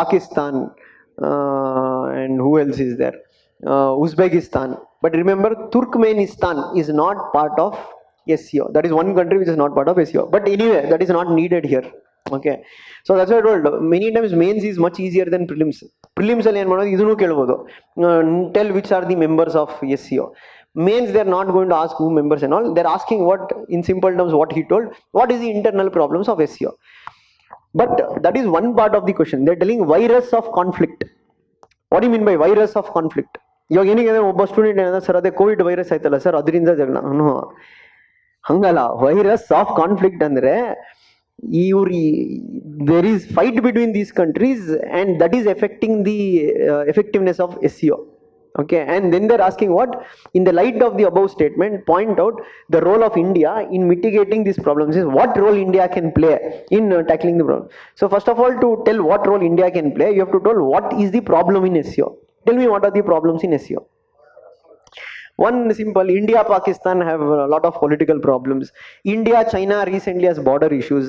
Pakistan, and who else is there? Uzbekistan. But remember, Turkmenistan is not part of SCO. That is one country which is not part of SCO. But anyway, that is not needed here. Okay. So that's why I told many times mains is much easier than prelims. Prelims ಅಲ್ಲಿ ಏನು ಮಾಡೋದು ಇದನ್ನು ಕೇಳ್ಬೋದು. Tell which are the members of SCO. Mains they are not going to ask who members and all. They are asking what, in simple terms, what he told. What is the internal problems of SCO? But that is one part of the question. They are telling virus of conflict. What do you mean by virus of conflict? ಇವಾಗ ಏನಿಗೆ ಒಬ್ಬ student ಏನಂದ್ರೆ sir ಅದೇ Covid virus ಆಯ್ತಲ್ಲ sir ಅದರಿಂದ ಜಗಳ ಹಂಗಲ್ಲ. Virus of conflict ಅಂದ್ರೆ there is fight between these countries and that is affecting the effectiveness of SCO. Okay, and then they're asking what, in the light of the above statement, point out the role of India in mitigating these problems. Is what role India can play in tackling the problem. So first of all, to tell what role India can play, you have to tell what is the problem in SCO. Tell me what are the problems in SCO. One simple, India Pakistan have a lot of political problems. India China recently has border issues,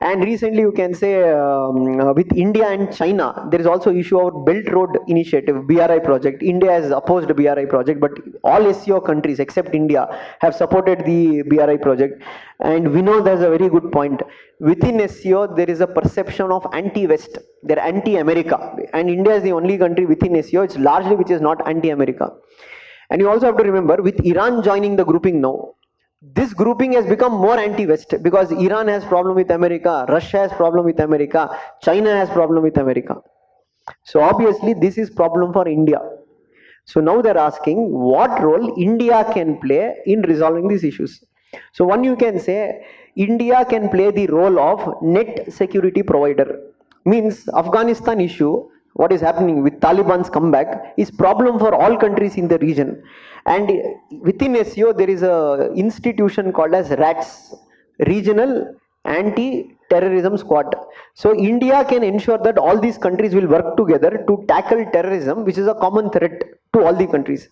and recently you can say with India and China there is also issue of Belt Road Initiative, BRI project. India has opposed BRI project, but all SCO countries except India have supported the BRI project. And we know there's a very good point. Within SCO there is a perception of anti-West, they're anti-America, and India is the only country within SCO it's largely which is not anti-America. And you also have to remember, with Iran joining the grouping now, this grouping has become more anti-West because Iran has problem with America, Russia has problem with America, China has problem with America. So obviously this is problem for India. So now they're asking what role India can play in resolving these issues. So one, you can say India can play the role of net security provider. Means Afghanistan issue, what is happening with Taliban's comeback, is problem for all countries in the region. And within SCO there is a institution called as RATS, Regional Anti-Terrorism Squad. So India can ensure that all these countries will work together to tackle terrorism, which is a common threat to all the countries.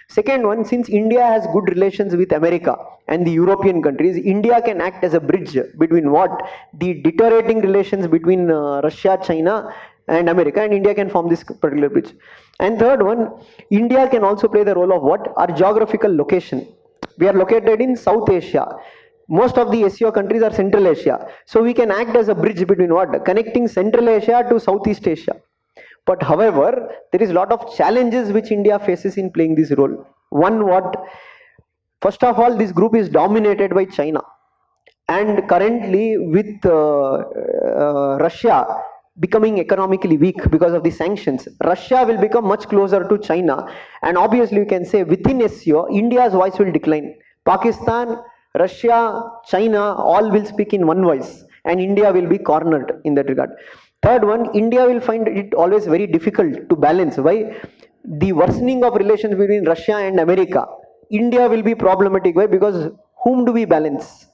Second one, since India has good relations with America and the European countries, India can act as a bridge between what, the deteriorating relations between Russia, China and America, and India can form this particular bridge. And third one, India can also play the role of what, our geographical location. We are located in South Asia. Most of the SCO countries are Central Asia. So we can act as a bridge between what, connecting Central Asia to Southeast Asia. But however, there is a lot of challenges which India faces in playing this role. One, what, first of all, this group is dominated by China, and currently with Russia becoming economically weak because of the sanctions, Russia will become much closer to China, and obviously you can say within SCO India's voice will decline. Pakistan, Russia, China all will speak in one voice, and India will be cornered in that regard. Third one, India will find it always very difficult to balance. Why? The worsening of relations between Russia and America, India will be problematic. Why? Because whom do we balance?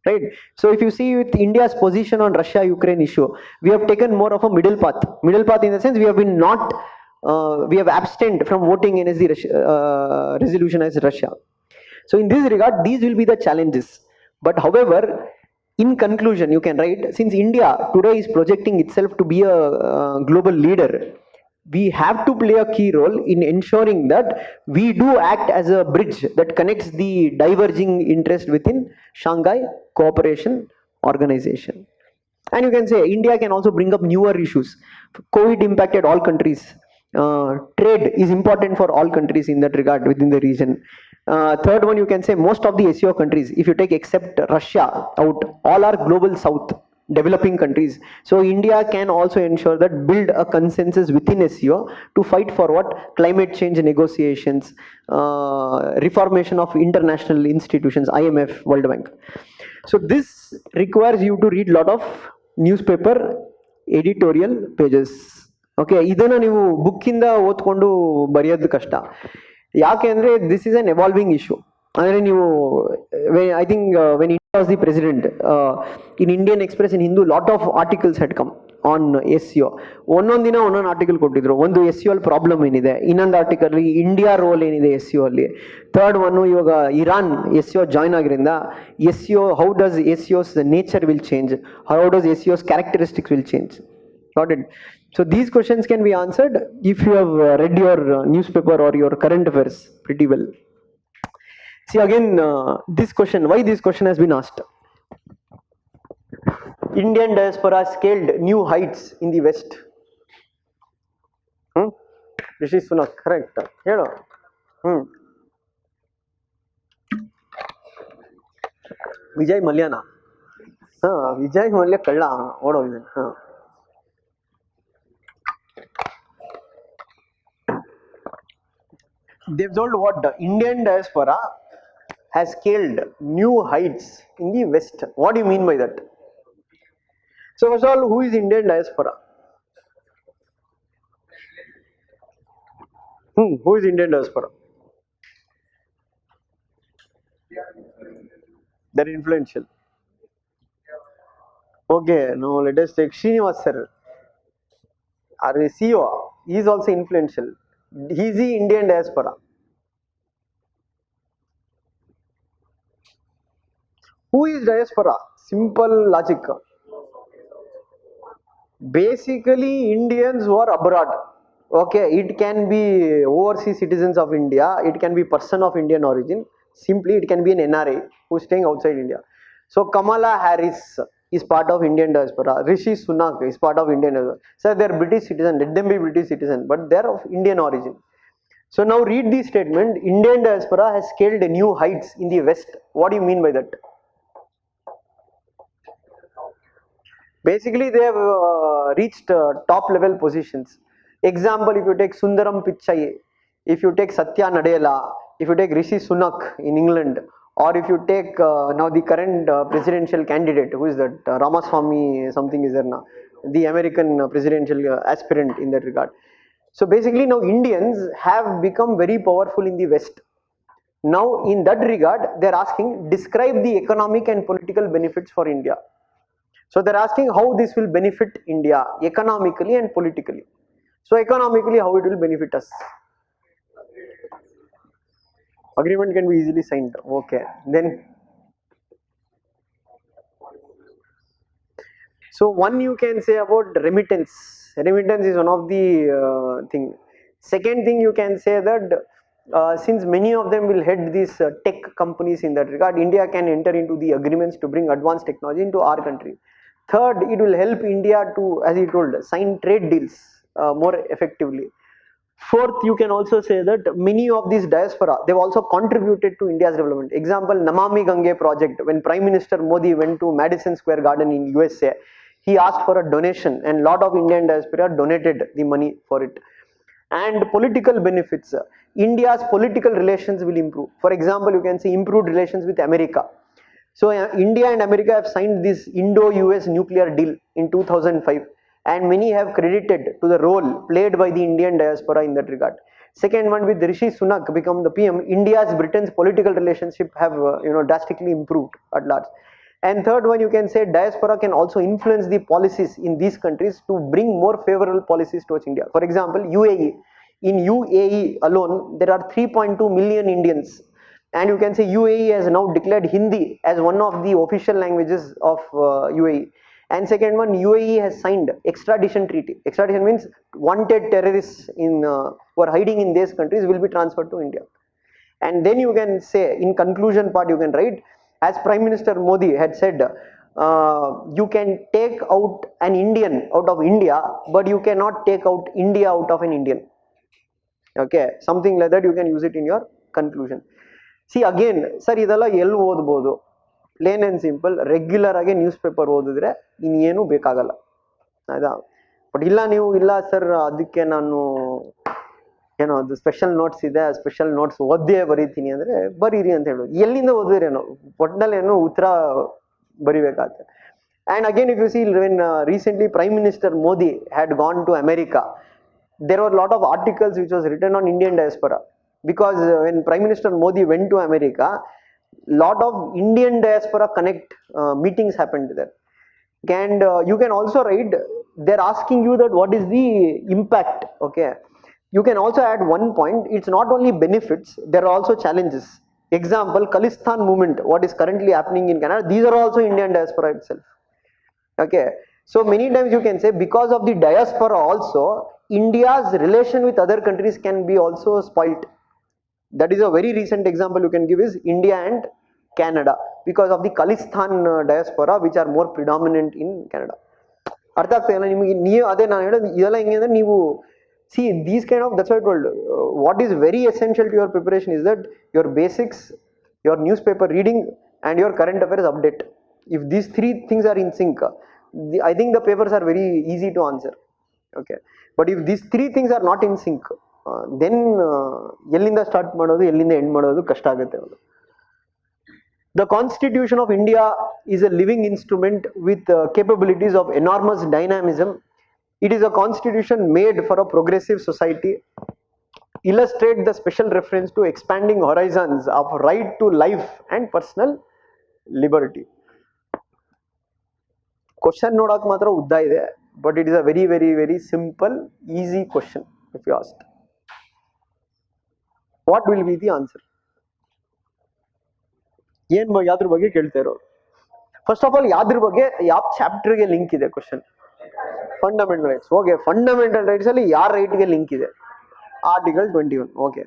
Right? So if you see with India's position on Russia-Ukraine issue, we have taken more of a middle path. Middle path in the sense we have been not, we have abstained from voting against the resolution as Russia. So in this regard, these will be the challenges. But however, in conclusion, you can write, since India today is projecting itself to be a global leader, we have to play a key role in ensuring that we do act as a bridge that connects the diverging interest within Shanghai Cooperation Organization. And you can say India can also bring up newer issues. COVID impacted all countries. Trade is important for all countries in that regard within the region. Third one, you can say most of the SCO countries, if you take except Russia out, all are global south, developing countries. So India can also ensure that build a consensus within SCO to fight for what, climate change negotiations, reformation of international institutions, IMF, World Bank. So this requires you to read lot of newspaper editorial pages. Okay, ಇದನ್ನ ನೀವು ಬುಕ್ಕಿಂದ ಓದ್ಕೊಂಡು ಬರೆಯೋದು ಕಷ್ಟ. ಯಾಕೆ ಅಂದರೆ this is an evolving issue. ಅಂದರೆ ನೀವು I think when India was the president, in Indian express in Hindu lot of articles head come on SCO. ಒಂದೊಂದು ದಿನ ಒಂದೊಂದು ಆರ್ಟಿಕಲ್ ಕೊಟ್ಟಿದ್ರು. ಒಂದು SCO ಅಲ್ಲಿ ಪ್ರಾಬ್ಲಮ್ ಏನಿದೆ, ಇನ್ನೊಂದು ಆರ್ಟಿಕಲ್ ಇಂಡಿಯಾ ರೋಲ್ ಏನಿದೆ SCO ಅಲ್ಲಿ. ಥರ್ಡ್ ಒನ್ನು ಇವಾಗ ಇರಾನ್ SCO ಜಾಯ್ನ್ ಆಗಿರಿಂದ SCO, how does SCO's nature will change, how does SCO's characteristics will change. Got it? So these questions can be answered if you have read your newspaper or your current affairs pretty well. See again, this question, why this question has been asked. Indian diaspora scaled new heights in the West. Rishi Sunak, correct. Hello. Vijay ಮಲ್ಯನಾ ವಿಜಯ್ ಮಲ್ಯ ಕಳ್ಳ ಓಡೋಗಿದ್ದಾನೆ. They've told what the Indian diaspora has scaled new heights in the West. What do you mean by that? So first of all, who is Indian diaspora? Who is Indian diaspora? They're influential. Okay, now let us take Srinivas sir. Our CEO, he is also influential. He is the Indian diaspora. Who is diaspora? Simple logic. Basically, Indians who are abroad. Okay, it can be overseas citizens of India. It can be person of Indian origin. Simply, it can be an NRI who is staying outside India. So Kamala Harris is part of Indian diaspora. Rishi Sunak is part of Indian diaspora. So they are British citizen. Let them be British citizen, but they are of Indian origin. So now read this statement. Indian diaspora has scaled new heights in the West. What do you mean by that? Basically, they have reached top level positions. Example, if you take Sundaram Pichai, if you take Satya Nadella, if you take Rishi Sunak in England, or if you take now the current presidential candidate, who is that? Ramaswamy something is there now, the American presidential aspirant in that regard. So basically now Indians have become very powerful in the West. Now in that regard, they are asking, describe the economic and political benefits for India. So they are asking how this will benefit India economically and politically. So economically, how it will benefit us? Agreement can be easily signed. Okay, then so one you can say about remittance. Remittance is one of the thing. Second thing you can say that since many of them will head these tech companies in that regard, India can enter into the agreements to bring advanced technology into our country. Third, it will help India to, as he told, sign trade deals more effectively. Fourth, you can also say that many of these diaspora, they've also contributed to India's development. Example, Namami Gange project, when Prime Minister Modi went to Madison Square Garden in USA, he asked for a donation and lot of Indian diaspora donated the money for it. And political benefits, India's political relations will improve. For example, you can see improved relations with America. So India and America have signed this Indo-US nuclear deal in 2005, and many have credited to the role played by the Indian diaspora in that regard. Second one, with Rishi Sunak become the PM, India's Britain's political relationship have drastically improved at large. And third one, you can say diaspora can also influence the policies in these countries to bring more favorable policies towards India. For example, UAE. In UAE alone, there are 3.2 million Indians, and you can say UAE has now declared Hindi as one of the official languages of UAE. And second one, UAE has signed extradition treaty. Extradition means wanted terrorists who are hiding in these countries will be transferred to India. And then you can say, in conclusion part, you can write, as Prime Minister Modi had said, you can take out an Indian out of India, but you cannot take out India out of an Indian. Okay, something like that, you can use it in your conclusion. See again, sir, ಇದೆಲ್ಲ ಎಲ್ಲಿ ಓದಬಹುದು? Plane and simple, regular ಆಗಿ news paper ಓದಿದ್ರೆ ಇನ್ನೇನು ಬೇಕಾಗಲ್ಲ, ಆಯ್ತಾ? But ಇಲ್ಲ ನೀವು ಇಲ್ಲ ಸರ್ ಅದಕ್ಕೆ ನಾನು ಏನೋ ಅದು ಸ್ಪೆಷಲ್ ನೋಟ್ಸ್ ಇದೆ, ಸ್ಪೆಷಲ್ ನೋಟ್ಸ್ ಓದೇ ಬರೀತೀನಿ ಅಂದರೆ ಬರೀರಿ ಅಂತ ಹೇಳೋದು. ಎಲ್ಲಿಂದ ಓದಿದ್ರೇನೋ ಒಟ್ಟಿನಲ್ಲೇನೋ ಉತ್ತರ ಬರಿಬೇಕಾಗುತ್ತೆ. And again if you see, when recently prime minister Modi had gone to America, there were a lot of articles which was written on Indian diaspora, because when Prime Minister Modi went to America, lot of Indian diaspora connect meetings happened there. And you can also write, they're asking you that what is the impact. Okay, you can also add one point, it's not only benefits, there are also challenges. Example, Khalistan movement, what is currently happening in Canada, these are also Indian diaspora itself. Okay, So many times you can say because of the diaspora also, India's relation with other countries can be also spoilt. That is a very recent example you can give is India and Canada because of the Khalistan diaspora which are more predominant in Canada. ಅರ್ಥ ಆಗ್ತಾ ಇಲ್ಲ ನಿಮಗೆ? ನೀವು ಅದೇ ನಾನು ಹೇಳೋದು ಇದೆಲ್ಲ ಹೆಂಗೆ ಅಂದರೆ ನೀವು see these kind of that's why I told what is very essential to your preparation is that your basics, your newspaper reading and your current affairs update. If these three things are in sync, I think the papers are very easy to answer. Okay, but if these three things are not in sync, then ಎಲ್ಲಿಂದ start ಮಾಡೋದು ಎಲ್ಲಿಂದ end ಮಾಡೋದು ಕಷ್ಟ ಆಗುತ್ತೆ. The Constitution of India is a living instrument with capabilities of enormous dynamism. It is a constitution made for a progressive society. Illustrate the special reference to expanding horizons of right to life and personal liberty. Question ನೋಡಕ್ ಮಾತ್ರ ಉದ್ದ ಇದೆ, but it is a very very very simple easy question if you ask. What will be the answer? ಏನ್ ಯಾವ್ದ್ರ ಬಗ್ಗೆ ಕೇಳ್ತಾ ಇರೋರು? First of all ಯಾವ್ದ್ರ ಬಗ್ಗೆ ಯಾವ ಚಾಪ್ಟರ್ಗೆ ಲಿಂಕ್ ಇದೆ question? Fundamental rights. Okay, fundamental rights ಅಲ್ಲಿ ಯಾರ ರೈಟ್ಗೆ ಲಿಂಕ್ ಇದೆ? ಆರ್ಟಿಕಲ್ 21. ಓಕೆ,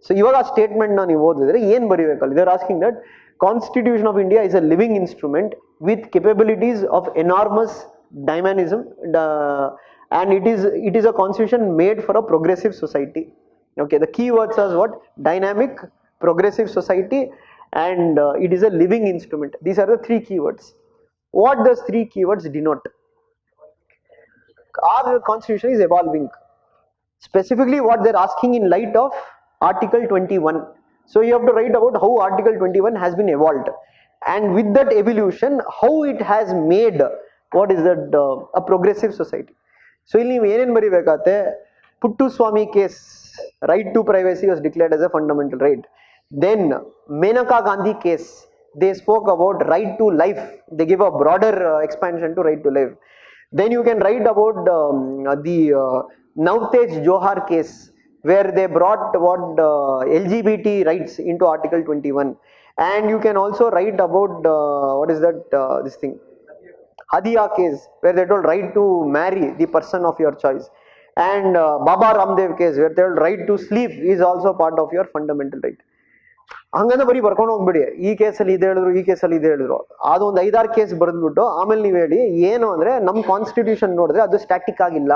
ಸೊ ಇವಾಗ ಆ ಸ್ಟೇಟ್ಮೆಂಟ್ ನ ನೀವು ಓದಿದ್ರೆ ಏನ್ ಬರೀಬೇಕಲ್ಲ? They are asking that Constitution of India is a living instrument with capabilities of enormous dynamism, and it is a constitution made for a progressive society. Okay, the key words are what? Dynamic, progressive society, and it is a living instrument. These are the three keywords. What does three keywords denote? Our constitution is evolving. Specifically what they are asking in light of Article 21. So you have to write about how Article 21 has been evolved, and with that evolution how it has made what is that a progressive society. So ಇಲ್ಲಿ ನೀವು ಏನೇನು ಬರೀಬೇಕಾಗುತ್ತೆ? ಪುಟ್ಟುಸ್ವಾಮಿ case, right to privacy was declared as a fundamental right. Then Menaka Gandhi case, they spoke about right to life. They give a broader expansion to right to life. Then you can write about the Navtej Johar case, where they brought what LGBT rights into Article 21. And you can also write about what is that this thing, Hadiya case, where they told right to marry the person of your choice. And Baba Ramdev case, where they told right to sleep is also part of your fundamental right. ಹಂಗಂದ್ರೆ ಬರೀ ಬರ್ಕೊಂಡು ಹೋಗ್ಬಿಡಿ, ಈ ಕೇಸಲ್ಲಿ ಇದು ಹೇಳಿದ್ರು, ಈ ಕೇಸಲ್ಲಿ ಇದು ಹೇಳಿದ್ರು, ಅದೊಂದು 5-6 ಕೇಸ್ ಬರೆದ್ಬಿಟ್ಟು ಆಮೇಲೆ ನೀವು ಹೇಳಿ ಏನು ಅಂದ್ರೆ ನಮ್ಮ ಕಾನ್ಸ್ಟಿಟ್ಯೂಷನ್ ನೋಡಿದ್ರೆ ಅದು ಸ್ಟ್ಯಾಟಿಕ್ ಆಗಿಲ್ಲ,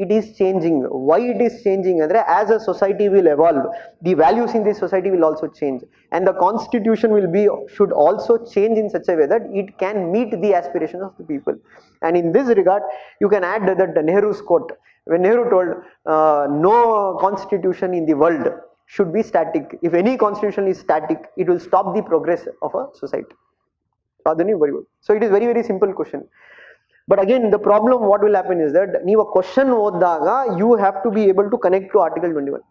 it is changing. Why it is changing andre as a society will evolve, the values in this society will also change, and the constitution will be should also change in such a way that it can meet the aspirations of the people. And in this regard you can add that Nehru's quote, when Nehru told no constitution in the world should be static. If any constitution is static, it will stop the progress of a society. So it is very very simple question. But again, the problem what will happen is that ನೀವು question ಓದಿದಾಗ you have to be able to connect to Article 21.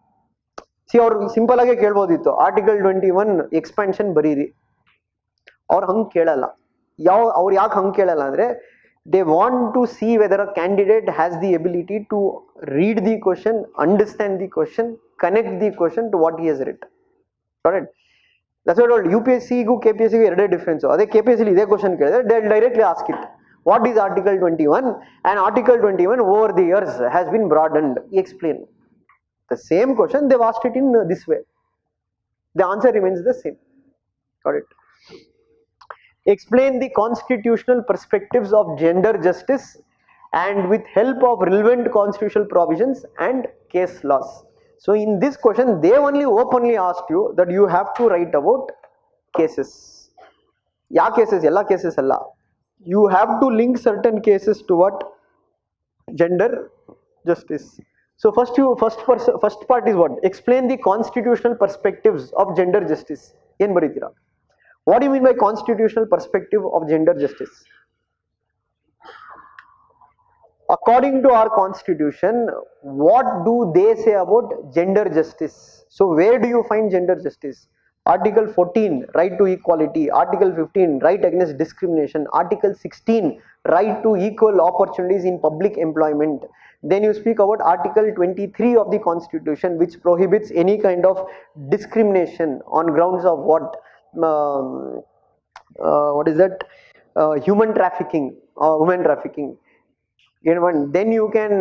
C ಅವ್ರು simple ಆಗಿ ಕೇಳ್ಬೋದಿತ್ತು Article 21 expansion ಬರೀರಿ, ಅವ್ರು ಹಂಗೆ ಕೇಳಲ್ಲ. ಅವ್ರು ಯಾಕೆ ಹಂಗೆ ಕೇಳಲ್ಲ ಅಂದ್ರೆ they want to see whether a candidate has the ability to read the question, understand the question, connect the question to what he has read. Correct? That's what I told. UPSC ಗೂ KPSC ಗೂ ಎರಡೇ difference. ಅದೇ KPSC ಇದೇ question ಕೇಳಿದ್ರೆ they will directly ask it. What is Article 21? And Article 21 over the years has been broadened. Explain. The same question they've asked it in this way. The answer remains the same. Got it? Explain the constitutional perspectives of gender justice and with help of relevant constitutional provisions and case laws. So in this question they only openly asked you that you have to write about cases. Ya cases? Ella cases alla. You have to link certain cases to what? Gender justice. So first part is what? Explain the constitutional perspectives of gender justice. Yen baritira? What do you mean by constitutional perspective of gender justice? According to our constitution, what do they say about gender justice? So where do you find gender justice? Article 14, right to equality. Article 15, right against discrimination. Article 16, right to equal opportunities in public employment. Then you speak about Article 23 of the Constitution, which prohibits any kind of discrimination on grounds of what? What is that? Human trafficking or women trafficking. Then you can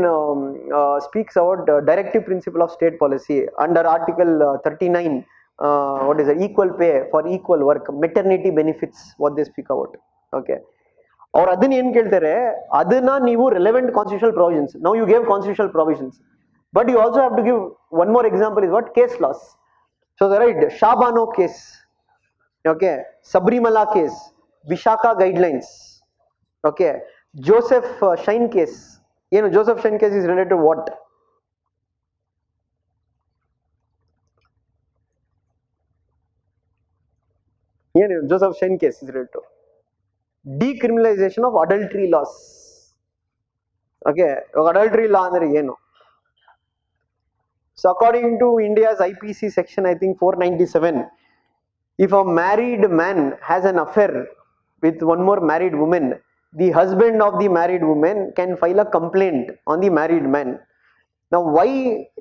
speaks about directive principle of state policy under Article 39. What is it? Equal pay for equal work, maternity benefits. What they speak about. Okay. ಅವ್ರು ಅದನ್ನ ಏನ್ ಕೇಳ್ತಾರೆ, ಅದನ್ನ ನೀವು relevant constitutional provisions. Now you gave constitutional provisions, but you also have to give one more example is what case laws. So right, Shah Bano case, okay, Sabrimala case, Vishaka guidelines, okay, Joseph Shine case. Joseph Shine case is related to what? Joseph Shine case is related to decriminalization of adultery laws. Okay, adultery law andre ಏನು? So according to India's IPC section, I think 497, if a married man has an affair with one more married woman, the husband of the married woman can file a complaint on the married man. Now why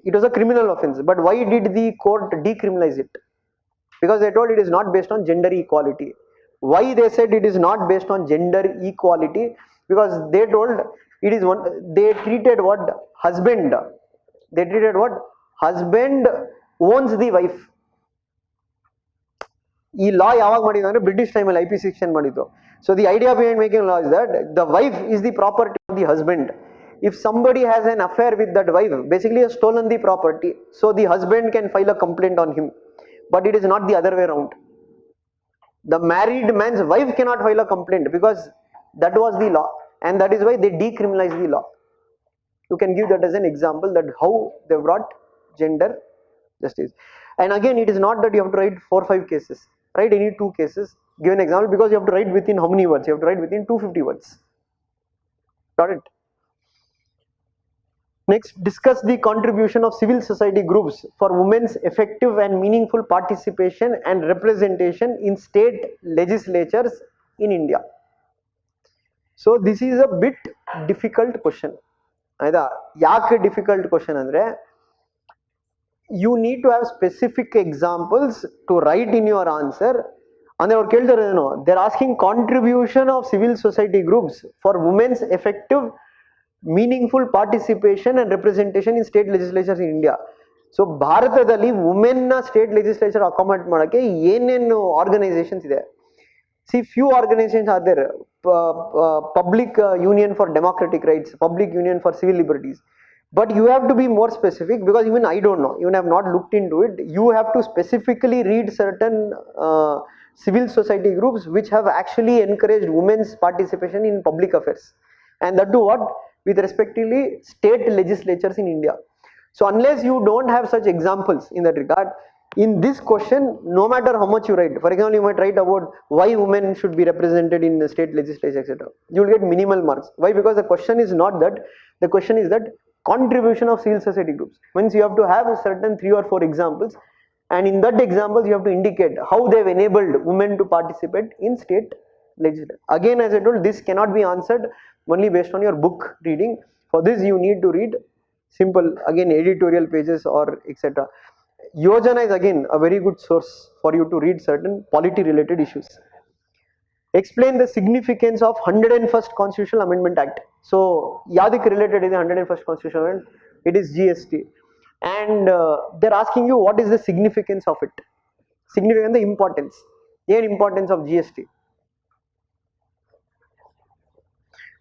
it was a criminal offense, but why did the court decriminalize it? Because they told it is not based on gender equality. Why they said it is not based on gender equality? Because they told it is one, they treated what husband, they treated what husband owns the wife. ಈ ಲಾ ಯಾವಾಗ ಮಾಡಿದ್ರು ಅಂದ್ರೆ British ಟೈಮಲ್ಲಿ IPC section ಮಾಡಿದ್ದು. So the idea behind making law is that the wife is the property of the husband. If somebody has an affair with that wife, basically has stolen the property, so the husband can file a complaint on him, but it is not the other way around. The married man's wife cannot file a complaint because that was the law, and that is why they decriminalized the law. You can give that as an example that how they brought gender justice. And again, it is not that you have to write 4 or 5 cases. Write any 2 cases, give an example, because you have to write within how many words? You have to write within 250 words. Got it? Next, discuss the contribution of civil society groups for women's effective and meaningful participation and representation in state legislatures in India. So this is a bit difficult question. ಆಯ್ತಾ? ಯಾಕೆ difficult question ಅಂದರೆ, you need to have specific examples to write in your answer. ಅಂದ್ರೆ ಅವ್ರು ಕೇಳ್ತಾರೆ ಏನು, they're asking contribution of civil society groups for women's effective meaningful participation and representation in state legislatures in India. So ಭಾರತದಲ್ಲಿ women ನ state legislature accommodate ಮಾಡೋಕ್ಕೆ ಏನೇನು organisations ಇದೆ? See, few organizations are there. Public Union for Democratic Rights, Public Union for Civil Liberties. But you have to be more specific, because even I don't know, even I have not looked into it. You have to specifically read certain civil society groups which have actually encouraged women's participation in public affairs. And that do what? With respectively state legislatures in India. So unless you don't have such examples in that regard, in this question, no matter how much you write, for example, you might write about why women should be represented in the state legislature, etc. You will get minimal marks. Why? Because the question is not that. The question is that contribution of civil society groups. Means you have to have a certain 3 or 4 examples, and in that examples you have to indicate how they have enabled women to participate in state legislature. Again, as I told, this cannot be answered only based on your book reading. For this you need to read simple, again, editorial pages or etc. Yojana is again a very good source for you to read certain polity related issues. Explain the significance of 101st Constitutional Amendment Act. So yadik related is the 101st Constitutional Amendment? It is GST, and they're asking you what is the significance of it. Significance, the importance. What importance of GST?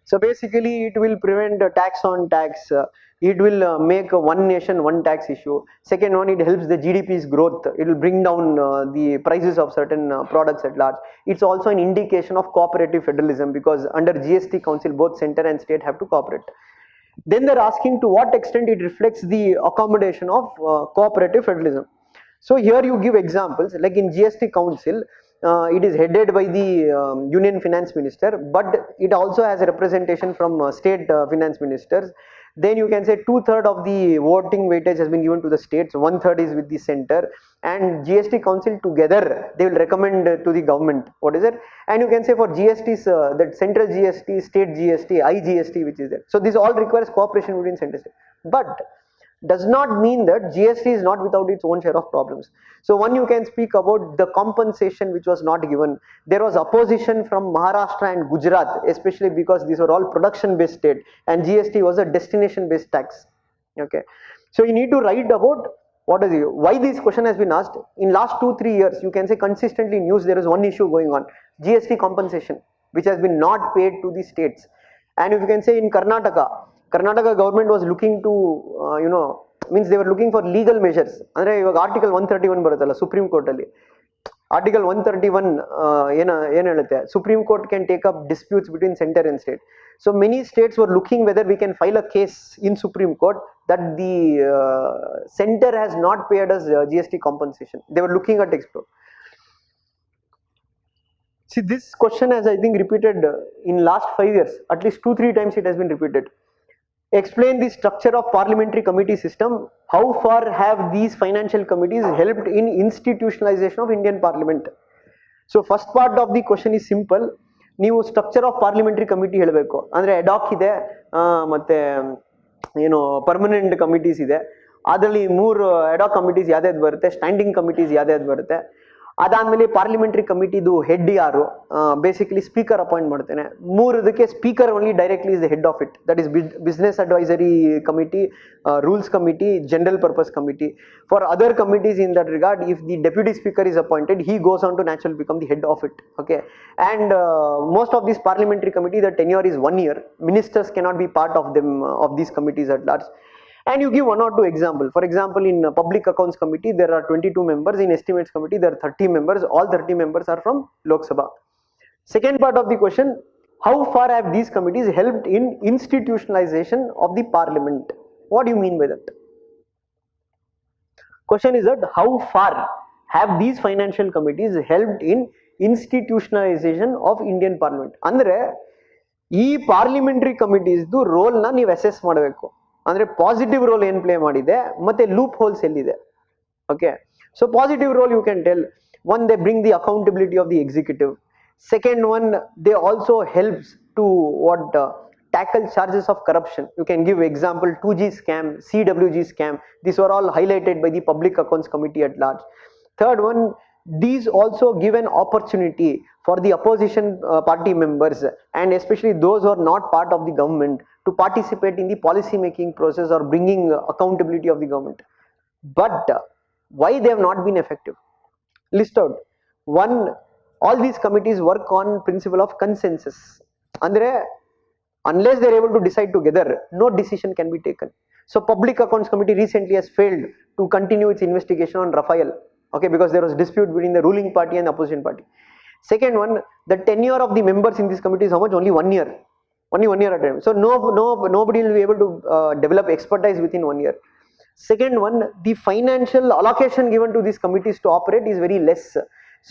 So basically it will prevent tax on tax. It will make one nation one tax issue. Second one, it helps the GDP's growth. It will bring down the prices of certain products at large. It's also an indication of cooperative federalism, because under GST council both center and state have to cooperate. Then they're asking to what extent it reflects the accommodation of cooperative federalism. So here you give examples, like in GST council, it is headed by the Union Finance Minister, but it also has a representation from state finance ministers. Then you can say 2/3 of the voting weightage has been given to the states, 1/3 is with the center, and GST council together they will recommend to the government what is it. And you can say for GSTs, that central GST, state GST, IGST which is there. So this all requires cooperation between center and state. But does not mean that GST is not without its own share of problems. So one, you can speak about the compensation which was not given. There was opposition from Maharashtra and Gujarat, especially because these were all production based state and GST was a destination based tax. Okay, so you need to write about what is it, why this question has been asked. In last 2-3 years, you can say consistently in news there is one issue going on, GST compensation, which has been not paid to the states. And if you can say in Karnataka government was looking to, means they were looking for legal measures. Andre ivaga article 131 ಬರುತ್ತಲ್ಲ supreme court ಅಲ್ಲಿ, article 131 ಏನು ಹೇಳುತ್ತೆ, supreme court can take up disputes between centre and state. So many states were looking whether we can file a case in Supreme Court that the center has not paid us GST compensation. They were looking at explore. See, this question has, I think, repeated in last 5 years. At least 2-3 times it has been repeated. Explain the structure of parliamentary committee system. How far have these financial committees helped in institutionalization of Indian Parliament? So first part of the question is simple. ನೀವು structure of parliamentary committee ಹೇಳಬೇಕು. ಅಂದರೆ ad hoc ಇದೆ, ಮತ್ತೆ permanent committees ಇದೆ. ಅದರಲ್ಲಿ 3 ad hoc committees ಯಾವ್ದಾವ್ದು ಬರುತ್ತೆ, standing committees ಯಾವ್ದಾವ್ದು ಬರುತ್ತೆ. ಅದಾದ್ಮೇಲೆ ಪಾರ್ಲಿಮೆಂಟರಿ ಕಮಿಟಿದು ಹೆಡ್ ಯಾರು, ಬೇಸಿಕಲಿ ಸ್ಪೀಕರ್ ಅಪಾಯಿಂಟ್ ಮಾಡ್ತೇನೆ. 3 speaker only directly is the head of it. That is business advisory committee, rules committee, general purpose committee. For other committees in that regard, if the deputy speaker is appointed, he goes on to naturally become the head of it. Okay, and most of these parliamentary committee, the tenure is 1 year. Ministers cannot be part of them, of these committees at large. And you give 1 or 2 example. For example, in Public Accounts Committee, there are 22 members. In Estimates Committee, there are 30 members. All 30 members are from Lok Sabha. Second part of the question, how far have these committees helped in institutionalization of the parliament? What do you mean by that? Question is that how far have these financial committees helped in institutionalization of Indian Parliament? Andre, ಈ parliamentary ಕಮಿಟೀಸ್ದು ರೋಲ್ನ ನೀವು assess ಮಾಡಬೇಕು. ಅಂದರೆ positive roll ಏನು play ಮಾಡಿದೆ ಮತ್ತೆ loopholes ಎಲ್ಲಿದೆ. Okay, so positive role you can tell, one they bring the accountability of the executive. Second one, they also helps to what tackle charges of corruption. You can give example 2G scam, CWG scam. These were all highlighted by the Public Accounts Committee at large. Third one, these also give an opportunity for the opposition party members and especially those who are not part of the government to participate in the policy making process or bringing accountability of the government. But why they have not been effective? List out. One, all these committees work on principle of consensus. Andre, unless they are able to decide together, no decision can be taken. So Public Accounts Committee recently has failed to continue its investigation on Rafael. Okay, because there was dispute between the ruling party and the opposition party. Second one, the tenure of the members in this committee is how much? Only 1 year. Only 1 year at a time. So nobody will be able to develop expertise within 1 year. Second one, the financial allocation given to these committees to operate is very less.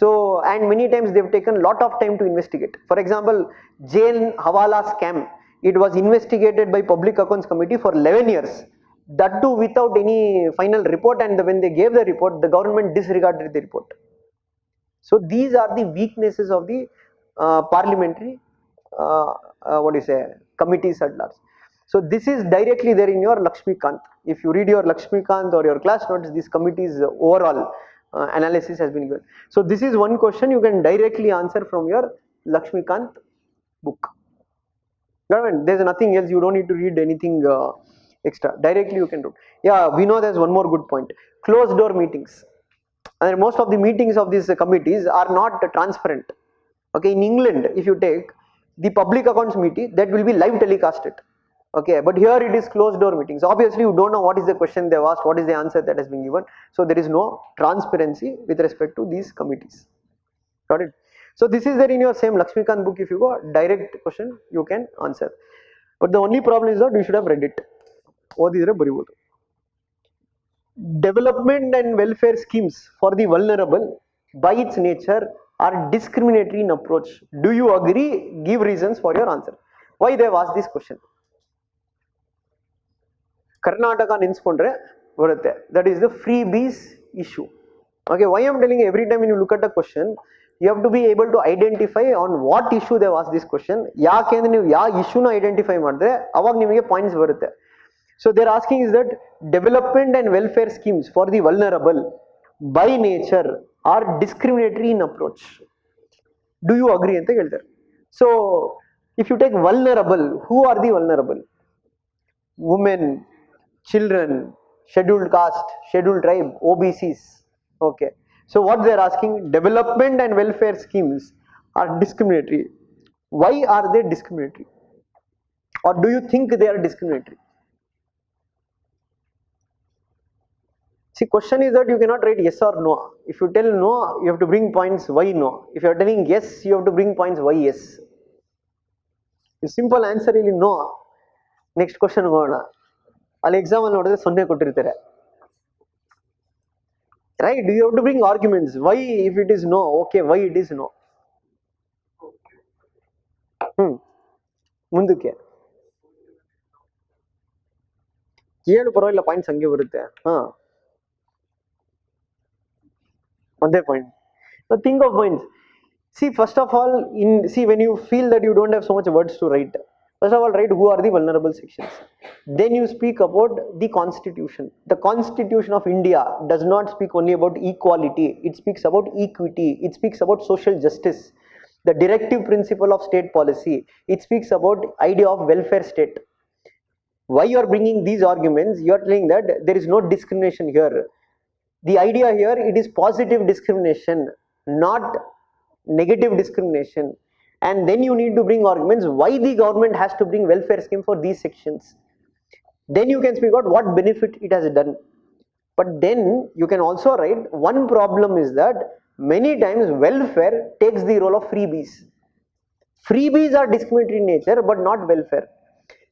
So, and many times they have taken lot of time to investigate. For example, jail hawala scam, it was investigated by Public Accounts Committee for 11 years. That too without any final report, and when they gave the report, the government disregarded the report. So these are the weaknesses of the parliamentary committees at large. So this is directly there in your Lakshmikant. If you read your Lakshmikant or your class notes, these committees overall analysis has been given. So this is one question you can directly answer from your Lakshmikant book. There's nothing else, you don't need to read anything extra. Directly you can do. Yeah, we know there's one more good point. Closed door meetings. And most of the meetings of these committees are not transparent. Okay, in England, if you take the Public Accounts Committee, that will be live telecasted. Okay, but here it is closed door meetings. Obviously you don't know what is the question they have asked, what is the answer that has been given. So there is no transparency with respect to these committees. Got it? So this is there in your same Lakshmikant book. If you go direct question, you can answer. But the only problem is that you should have read it. Development and welfare schemes for the vulnerable by its nature are discriminatory in approach. Do you agree? Give reasons for your answer. Why they have asked this question? Karnataka ನೆನ್ಸ್ಕೊಂಡ್ರೆ ಬರುತ್ತೆ. That is the freebies issue. Okay, why I am telling you, every time when you look at a question, you have to be able to identify on what issue they have asked this question. ಯಾಕೆಂದ್ರೆ ನೀವು ಯಾವ ಇಶ್ಯೂನ identify ಮಾಡಿದ್ರೆ ಅವಾಗ ನಿಮಗೆ points ಬರುತ್ತೆ. So they're asking is that development and welfare schemes for the vulnerable by nature are discriminatory in approach. Do you agree ಅಂತ ಹೇಳ್ತಾರೆ. So if you take vulnerable, who are the vulnerable? Women, children, scheduled caste, scheduled tribe, OBCs. Okay, so what they're asking, development and welfare schemes are discriminatory. Why are they discriminatory, or do you think they are discriminatory? See, question is that you cannot write yes or no. If you tell no, you have to bring points why no. If you are telling yes, you have to bring points why yes. The simple answer is no. Next question ಹೋಗೋಣ. ಅಲ್ಲಿ exam ಅಲ್ಲಿ ನೋಡಿದ್ರೆ 0 ಕೊಟ್ಟಿರ್ತಾರೆ. Right? You have to bring arguments. Why if it is no? Okay, why it is no? ಮುಂದಕ್ಕೆ ಕೇಳು ಪರವಾಗಿಲ್ಲ, points ಹಂಗೆ ಬರುತ್ತೆ. One point. Now think of points. See, first of all, when you feel that you don't have so much words to write, first of all, write who are the vulnerable sections. Then you speak about the constitution. The constitution of India does not speak only about equality. It speaks about equity. It speaks about social justice. The directive principle of state policy. It speaks about idea of welfare state. Why you are bringing these arguments? You are telling that there is no discrimination here. The idea here, it is positive discrimination, not negative discrimination. And then you need to bring arguments why the government has to bring welfare scheme for these sections. Then you can speak about what benefit it has done. But then you can also write, one problem is that many times welfare takes the role of freebies. Freebies are discriminatory in nature but not welfare.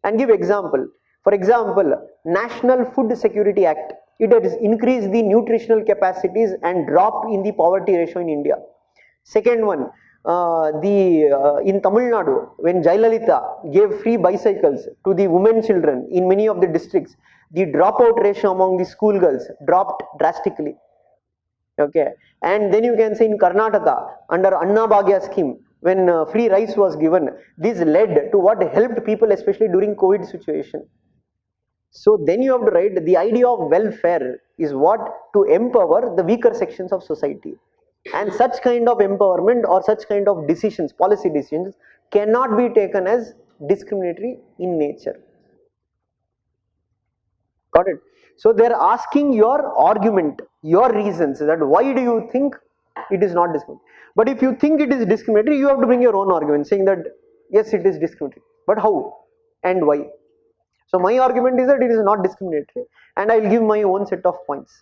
And give example. For example, National Food Security Act, it has increased the nutritional capacities and drop in the poverty ratio in India. Second one, in Tamil Nadu, when Jayalalitha gave free bicycles to the women children in many of the districts, the dropout ratio among the school girls dropped drastically. Okay, and then you can say in Karnataka, under Anna Bhagya scheme, when free rice was given, this led to what helped people, especially during COVID situation. So then you have to write, the idea of welfare is what? To empower the weaker sections of society. And such kind of empowerment or such kind of decisions, policy decisions, cannot be taken as discriminatory in nature. Got it? So they are asking your argument, your reasons, that why do you think it is not discriminatory? But if you think it is discriminatory, you have to bring your own argument saying that yes, it is discriminatory. But how and why? So my argument is that it is not discriminatory, and I will give my own set of points.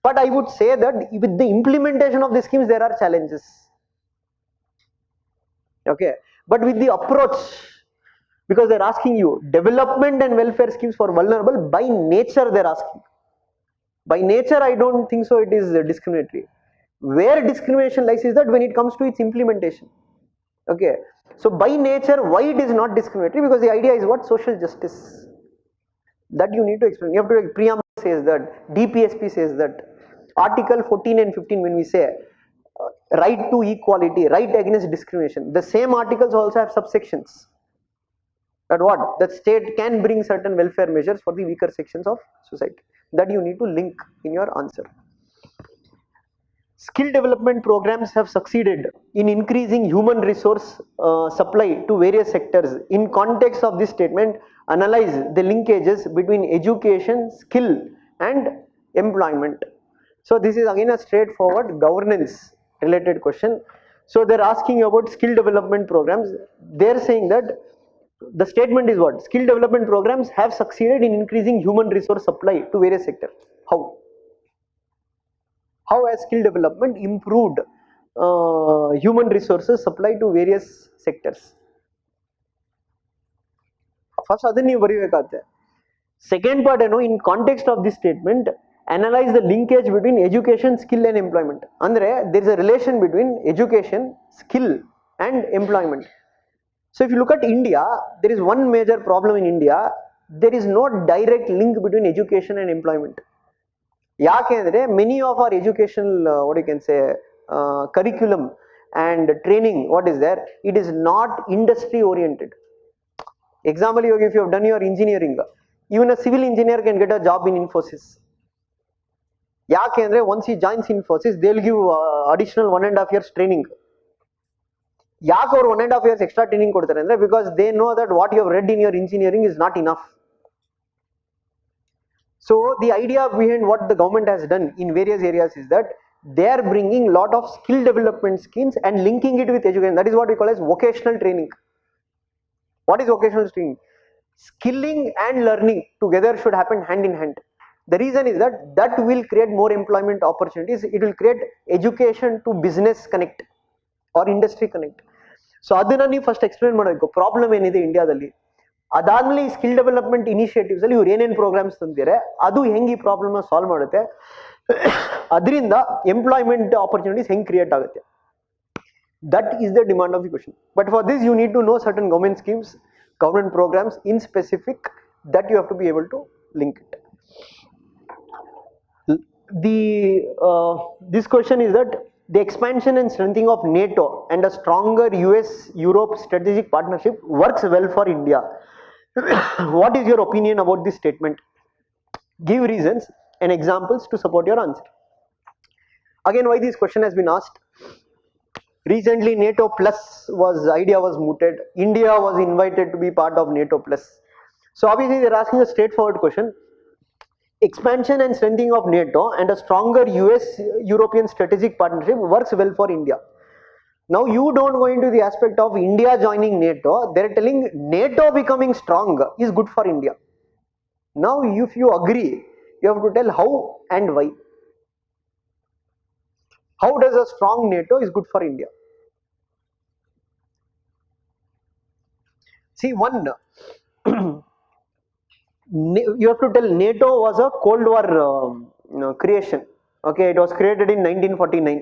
But I would say that with the implementation of the schemes, there are challenges. Okay, but with the approach, because they are asking you development and welfare schemes for vulnerable by nature, they are asking. By nature, I don't think so it is discriminatory. Where discrimination lies is that when it comes to its implementation. Okay, so by nature, why it is not discriminatory? Because the idea is what? Social justice. That you need to explain. You have to, preamble says that, DPSP says that, Article 14 and 15 when we say right to equality, right against discrimination, the same articles also have subsections. That what? That state can bring certain welfare measures for the weaker sections of society. That you need to link in your answer. Skill development programs have succeeded in increasing human resource supply to various sectors. In context of this statement, analyze the linkages between education, skill and employment. So this is again a straightforward governance related question. So they're asking about skill development programs. They're saying that the statement is what? Skill development programs have succeeded in increasing human resource supply to various sectors. How? How has skill development improved human resources supply to various sectors? First, ಅದನ್ನ ನೀವು ಬರೀಬೇಕಾಗುತ್ತೆ. Second part, in context of this statement, analyze the linkage between education, skill and employment. Andre, there is a relation between education, skill and employment. So if you look at India, there is one major problem in India. There is no direct link between education and employment. ಯಾಕೆ ಅಂದರೆ many of our educational what you can say curriculum and training, what is there, it is not industry oriented. Example, if you have done your engineering, Even a civil engineer can get a job in Infosys. ಯಾಕೆ ಅಂದರೆ once he joins Infosys, they'll give additional 1.5 years training. ಯಾಕೆ ಅವರು 1.5 years extra training ಕೊಡ್ತಾರೆ ಅಂದರೆ because they know that what you have read in your engineering is not enough. So the idea behind what the government has done in various areas is that they are bringing lot of skill development schemes and linking it with education. That is what we call as vocational training. What is vocational training? Skilling and learning together should happen hand in hand. The reason is that that will create more employment opportunities. It will create education to business connect or industry connect. So ಅದನ್ನ ನೀವು first explain ಮಾಡಬೇಕು problem ಏನಿದೆ ಇಂಡಿಯಾದಲ್ಲಿ. ಅದಾದ್ಮೇಲೆ ಈ skill development initiatives ಅಲ್ಲಿ ಇವ್ರು ಏನೇನು ಪ್ರೋಗ್ರಾಮ್ಸ್ ತಂದಿದ್ದಾರೆ ಅದು ಹೆಂಗೆ ಈ ಪ್ರಾಬ್ಲಮ್ನ ಸಾಲ್ವ್ ಮಾಡುತ್ತೆ, ಅದರಿಂದ ಎಂಪ್ಲಾಯ್ಮೆಂಟ್ ಆಪರ್ಚುನಿಟೀಸ್ ಹೆಂಗೆ ಕ್ರಿಯೇಟ್ ಆಗುತ್ತೆ. That is the demand of the question. But for this you need to know certain government schemes, government programs in specific, that you have to be able to link it. This question is that the expansion and strengthening of NATO and a stronger US-Europe strategic partnership works well for India. What is your opinion about this statement? Give reasons and examples to support your answer. Again, why this question has been asked? Recently NATO plus idea was mooted. India was invited to be part of NATO plus. So obviously they are asking a straightforward question. Expansion and strengthening of NATO and a stronger US-European strategic partnership works well for India. Now you don't go into the aspect of India joining NATO. They are telling NATO becoming strong is good for India. Now if you agree, you have to tell how and why. How does a strong NATO is good for India? See, one, you have to tell NATO was a Cold War creation. Okay, it was created in 1949,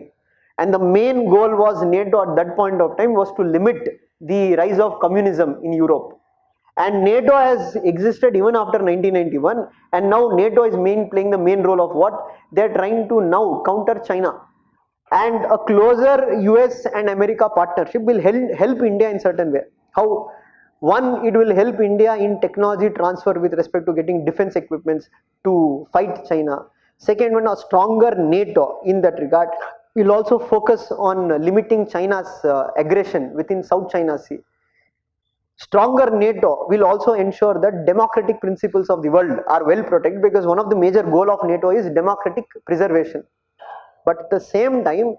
and the main goal was NATO at that point of time was to limit the rise of communism in Europe. And NATO has existed even after 1991, and now NATO is playing the main role of what? They are trying to now counter China. And a closer US and America partnership will help India in certain way. How? One, it will help India in technology transfer with respect to getting defense equipments to fight China. Second one, a stronger NATO in that regard will also focus on limiting China's aggression within South China Sea. Stronger NATO will also ensure that democratic principles of the world are well protected, because one of the major goal of NATO is democratic preservation. But at the same time,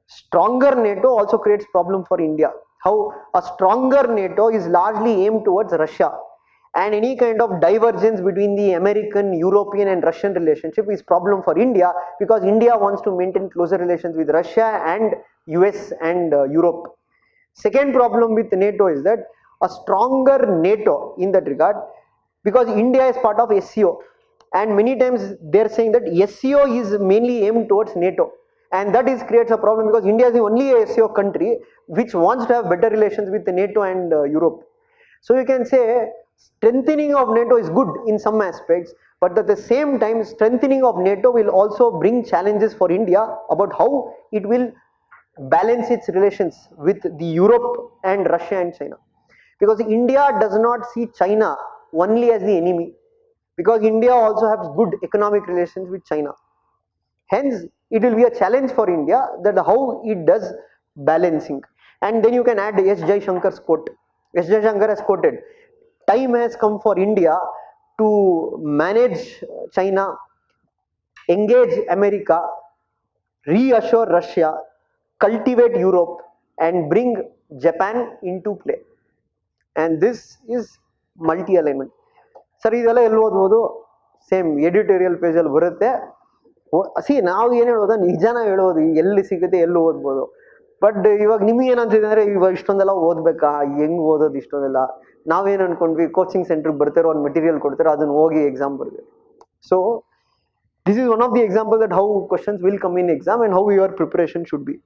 stronger NATO also creates problem for India. How? A stronger NATO is largely aimed towards Russia, and any kind of divergence between the American, European and Russian relationship is problem for India, because India wants to maintain closer relations with Russia and US and Europe. Second problem with NATO is that a stronger NATO in that regard, because India is part of SCO, and many times they are saying that SCO is mainly aimed towards NATO, and that creates a problem, because India is the only SCO country which wants to have better relations with NATO and Europe. So you can say strengthening of NATO is good in some aspects, but at the same time strengthening of NATO will also bring challenges for India about how it will balance its relations with the Europe and Russia and China, because India does not see China only as the enemy, because India also has good economic relations with China. Hence it will be a challenge for India that how it does balancing. And then you can add S. Jaishankar's quote. S. Jaishankar has quoted, time has come for India to manage China, engage America, reassure Russia, cultivate Europe and bring Japan into play. And this is multi-alignment. Sir ಇದೆಲ್ಲ ಎಲ್ಲಿ ಓದ್ಬೋದು? Same editorial ಪೇಜಲ್ಲಿ ಬರುತ್ತೆ. ನಾವು ಏನು ಹೇಳೋದು, ನಿಜಾನ ಹೇಳೋದು, ಎಲ್ಲಿ ಸಿಗುತ್ತೆ ಎಲ್ಲಿ ಓದ್ಬೋದು. ಬಟ್ ಇವಾಗ ನಿಮ್ಗೆ ಏನಂತಿದೆ ಅಂದರೆ, ಇವಾಗ ಇಷ್ಟೊಂದೆಲ್ಲ ಓದಬೇಕಾ, ಹೆಂಗೆ ಓದೋದು ಇಷ್ಟೊಂದೆಲ್ಲ? ನಾವೇನು ಅಂದ್ಕೊಂಡ್ವಿ, ಕೋಚಿಂಗ್ ಸೆಂಟ್ರಿಗೆ ಬರ್ತಾರೋ ಒಂದು ಮೆಟೀರಿಯಲ್ ಕೊಡ್ತಾರೋ ಅದನ್ನು ಹೋಗಿ ಎಕ್ಸಾಮ್ ಬರಬೇಕು. So this is one of the example that how questions will come in exam and how your preparation should be.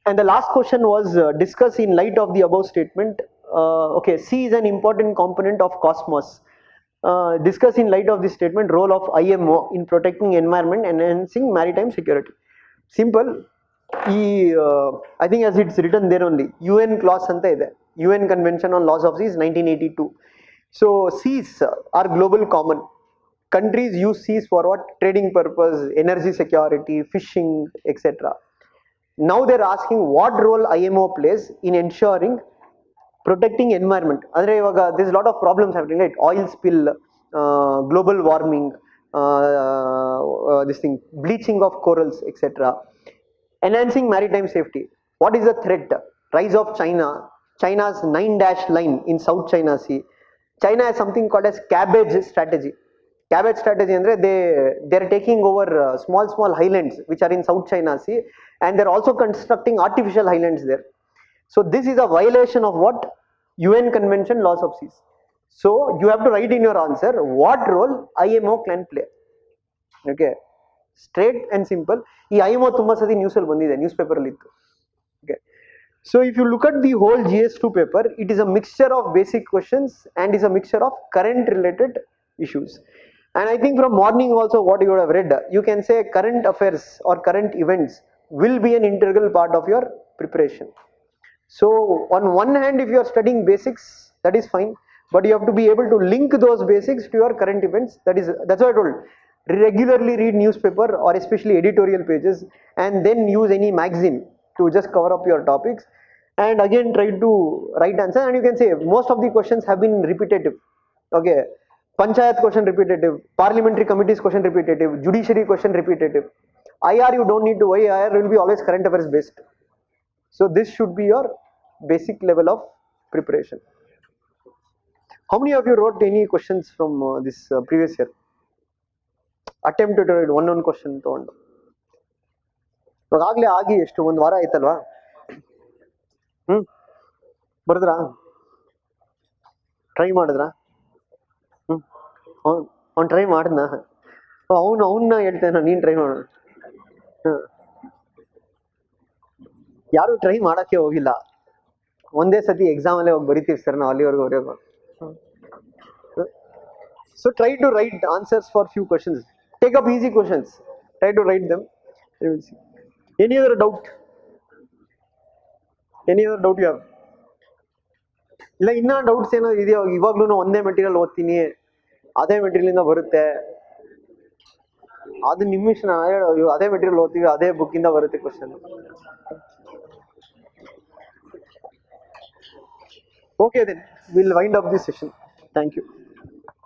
And the last question was discuss in light of the above statement. Okay, sea is an important component of cosmos. Discuss in light of this statement role of IMO in protecting environment and enhancing maritime security. Simple. I think as it's written there only, UN clause anta ide, UN Convention on Laws of Sea is 1982. So seas are global common. Countries use seas for what? Trading purpose, energy security, fishing, etc. Now they're asking what role IMO plays in ensuring protecting environment. Andre ivaga there's a lot of problems happening, right? Oil spill, global warming, this thing, bleaching of corals, etc. Enhancing maritime safety. What is the threat? Rise of China, China's 9 dash line in South China Sea. China has something called as cabbage strategy. Cabbage strategy andre they're taking over small highlands which are in South China Sea, and they're also constructing artificial highlands there. So this is a violation of what? UN Convention laws of seas. So you have to write in your answer what role IMO can play. Okay, straight and simple. ಈ IMO ತುಂಬಾ ಸತಿ news ಅಲ್ಲಿ ಬಂದಿದೆ, news paper ಅಲ್ಲಿ ಇತ್ತು. Okay, so if you look at the whole GS2 paper, it is a mixture of basic questions and is a mixture of current related issues. And I think from morning also what you would have read, you can say current affairs or current events will be an integral part of your preparation. So on one hand, if you are studying basics, that is fine, but you have to be able to link those basics to your current events. That's what I told. Regularly read newspaper or especially editorial pages, and then use any magazine to just cover up your topics. And again, try to write answer. And you can say most of the questions have been repetitive. Okay, Panchayat question repetitive, parliamentary committees question repetitive, judiciary question repetitive. IR you don't need to worry. IR will be always current affairs based. So this should be your basic level of preparation. How many of you wrote any questions from this previous year? Attempt to write one question ತಗೊಂಡು ಇವಾಗಲೇ ಆಗಿ ಎಷ್ಟು ಒಂದು ವಾರ ಆಯ್ತಲ್ವಾ? ಬರೆದ್ರಾ? Try ಮಾಡಿದ್ರಾ? ಅವ್ನು try ಮಾಡಿದ್ನ? ಅವನ್ನ ಹೇಳ್ತೇನೆ, ನೀನು ಟ್ರೈ ಮಾಡೋಣ. ಯಾರು ಟ್ರೈ ಮಾಡಕ್ಕೆ ಹೋಗಿಲ್ಲ, ಒಂದೇ ಸತಿ ಎಕ್ಸಾಮ್ ಅಲ್ಲೇ ಹೋಗಿ ಬರಿತೀವಿ ಸರ್ ನಾವು, ಅಲ್ಲಿವರೆಗೂ ಬರೆಯೋದು. So try to write answers for few questions. Take up easy questions. Try to write them. You will see. Any other doubt? Any other doubt you have? ಇಲ್ಲ ಇನ್ನೂ ಡೌಟ್ಸ್ ಏನೋ ಇದೆಯೋ? ಇವಾಗ್ಲೂ ಒಂದೇ ಮೆಟೀರಿಯಲ್ ಓದ್ತೀನಿ, ಅದೇ ಮೆಟೀರಿಯಲ್ ಇಂದ ಬರುತ್ತೆ, ಅದು ನಿಮ್ಮ ಇಷ್ಟ. ಅದೇ ಮೆಟೀರಿಯಲ್ ಓದ್ತೀವಿ, ಅದೇ ಬುಕ್ ಇಂದ ಬರುತ್ತೆ question. Okay then, we'll wind up this session. Thank you.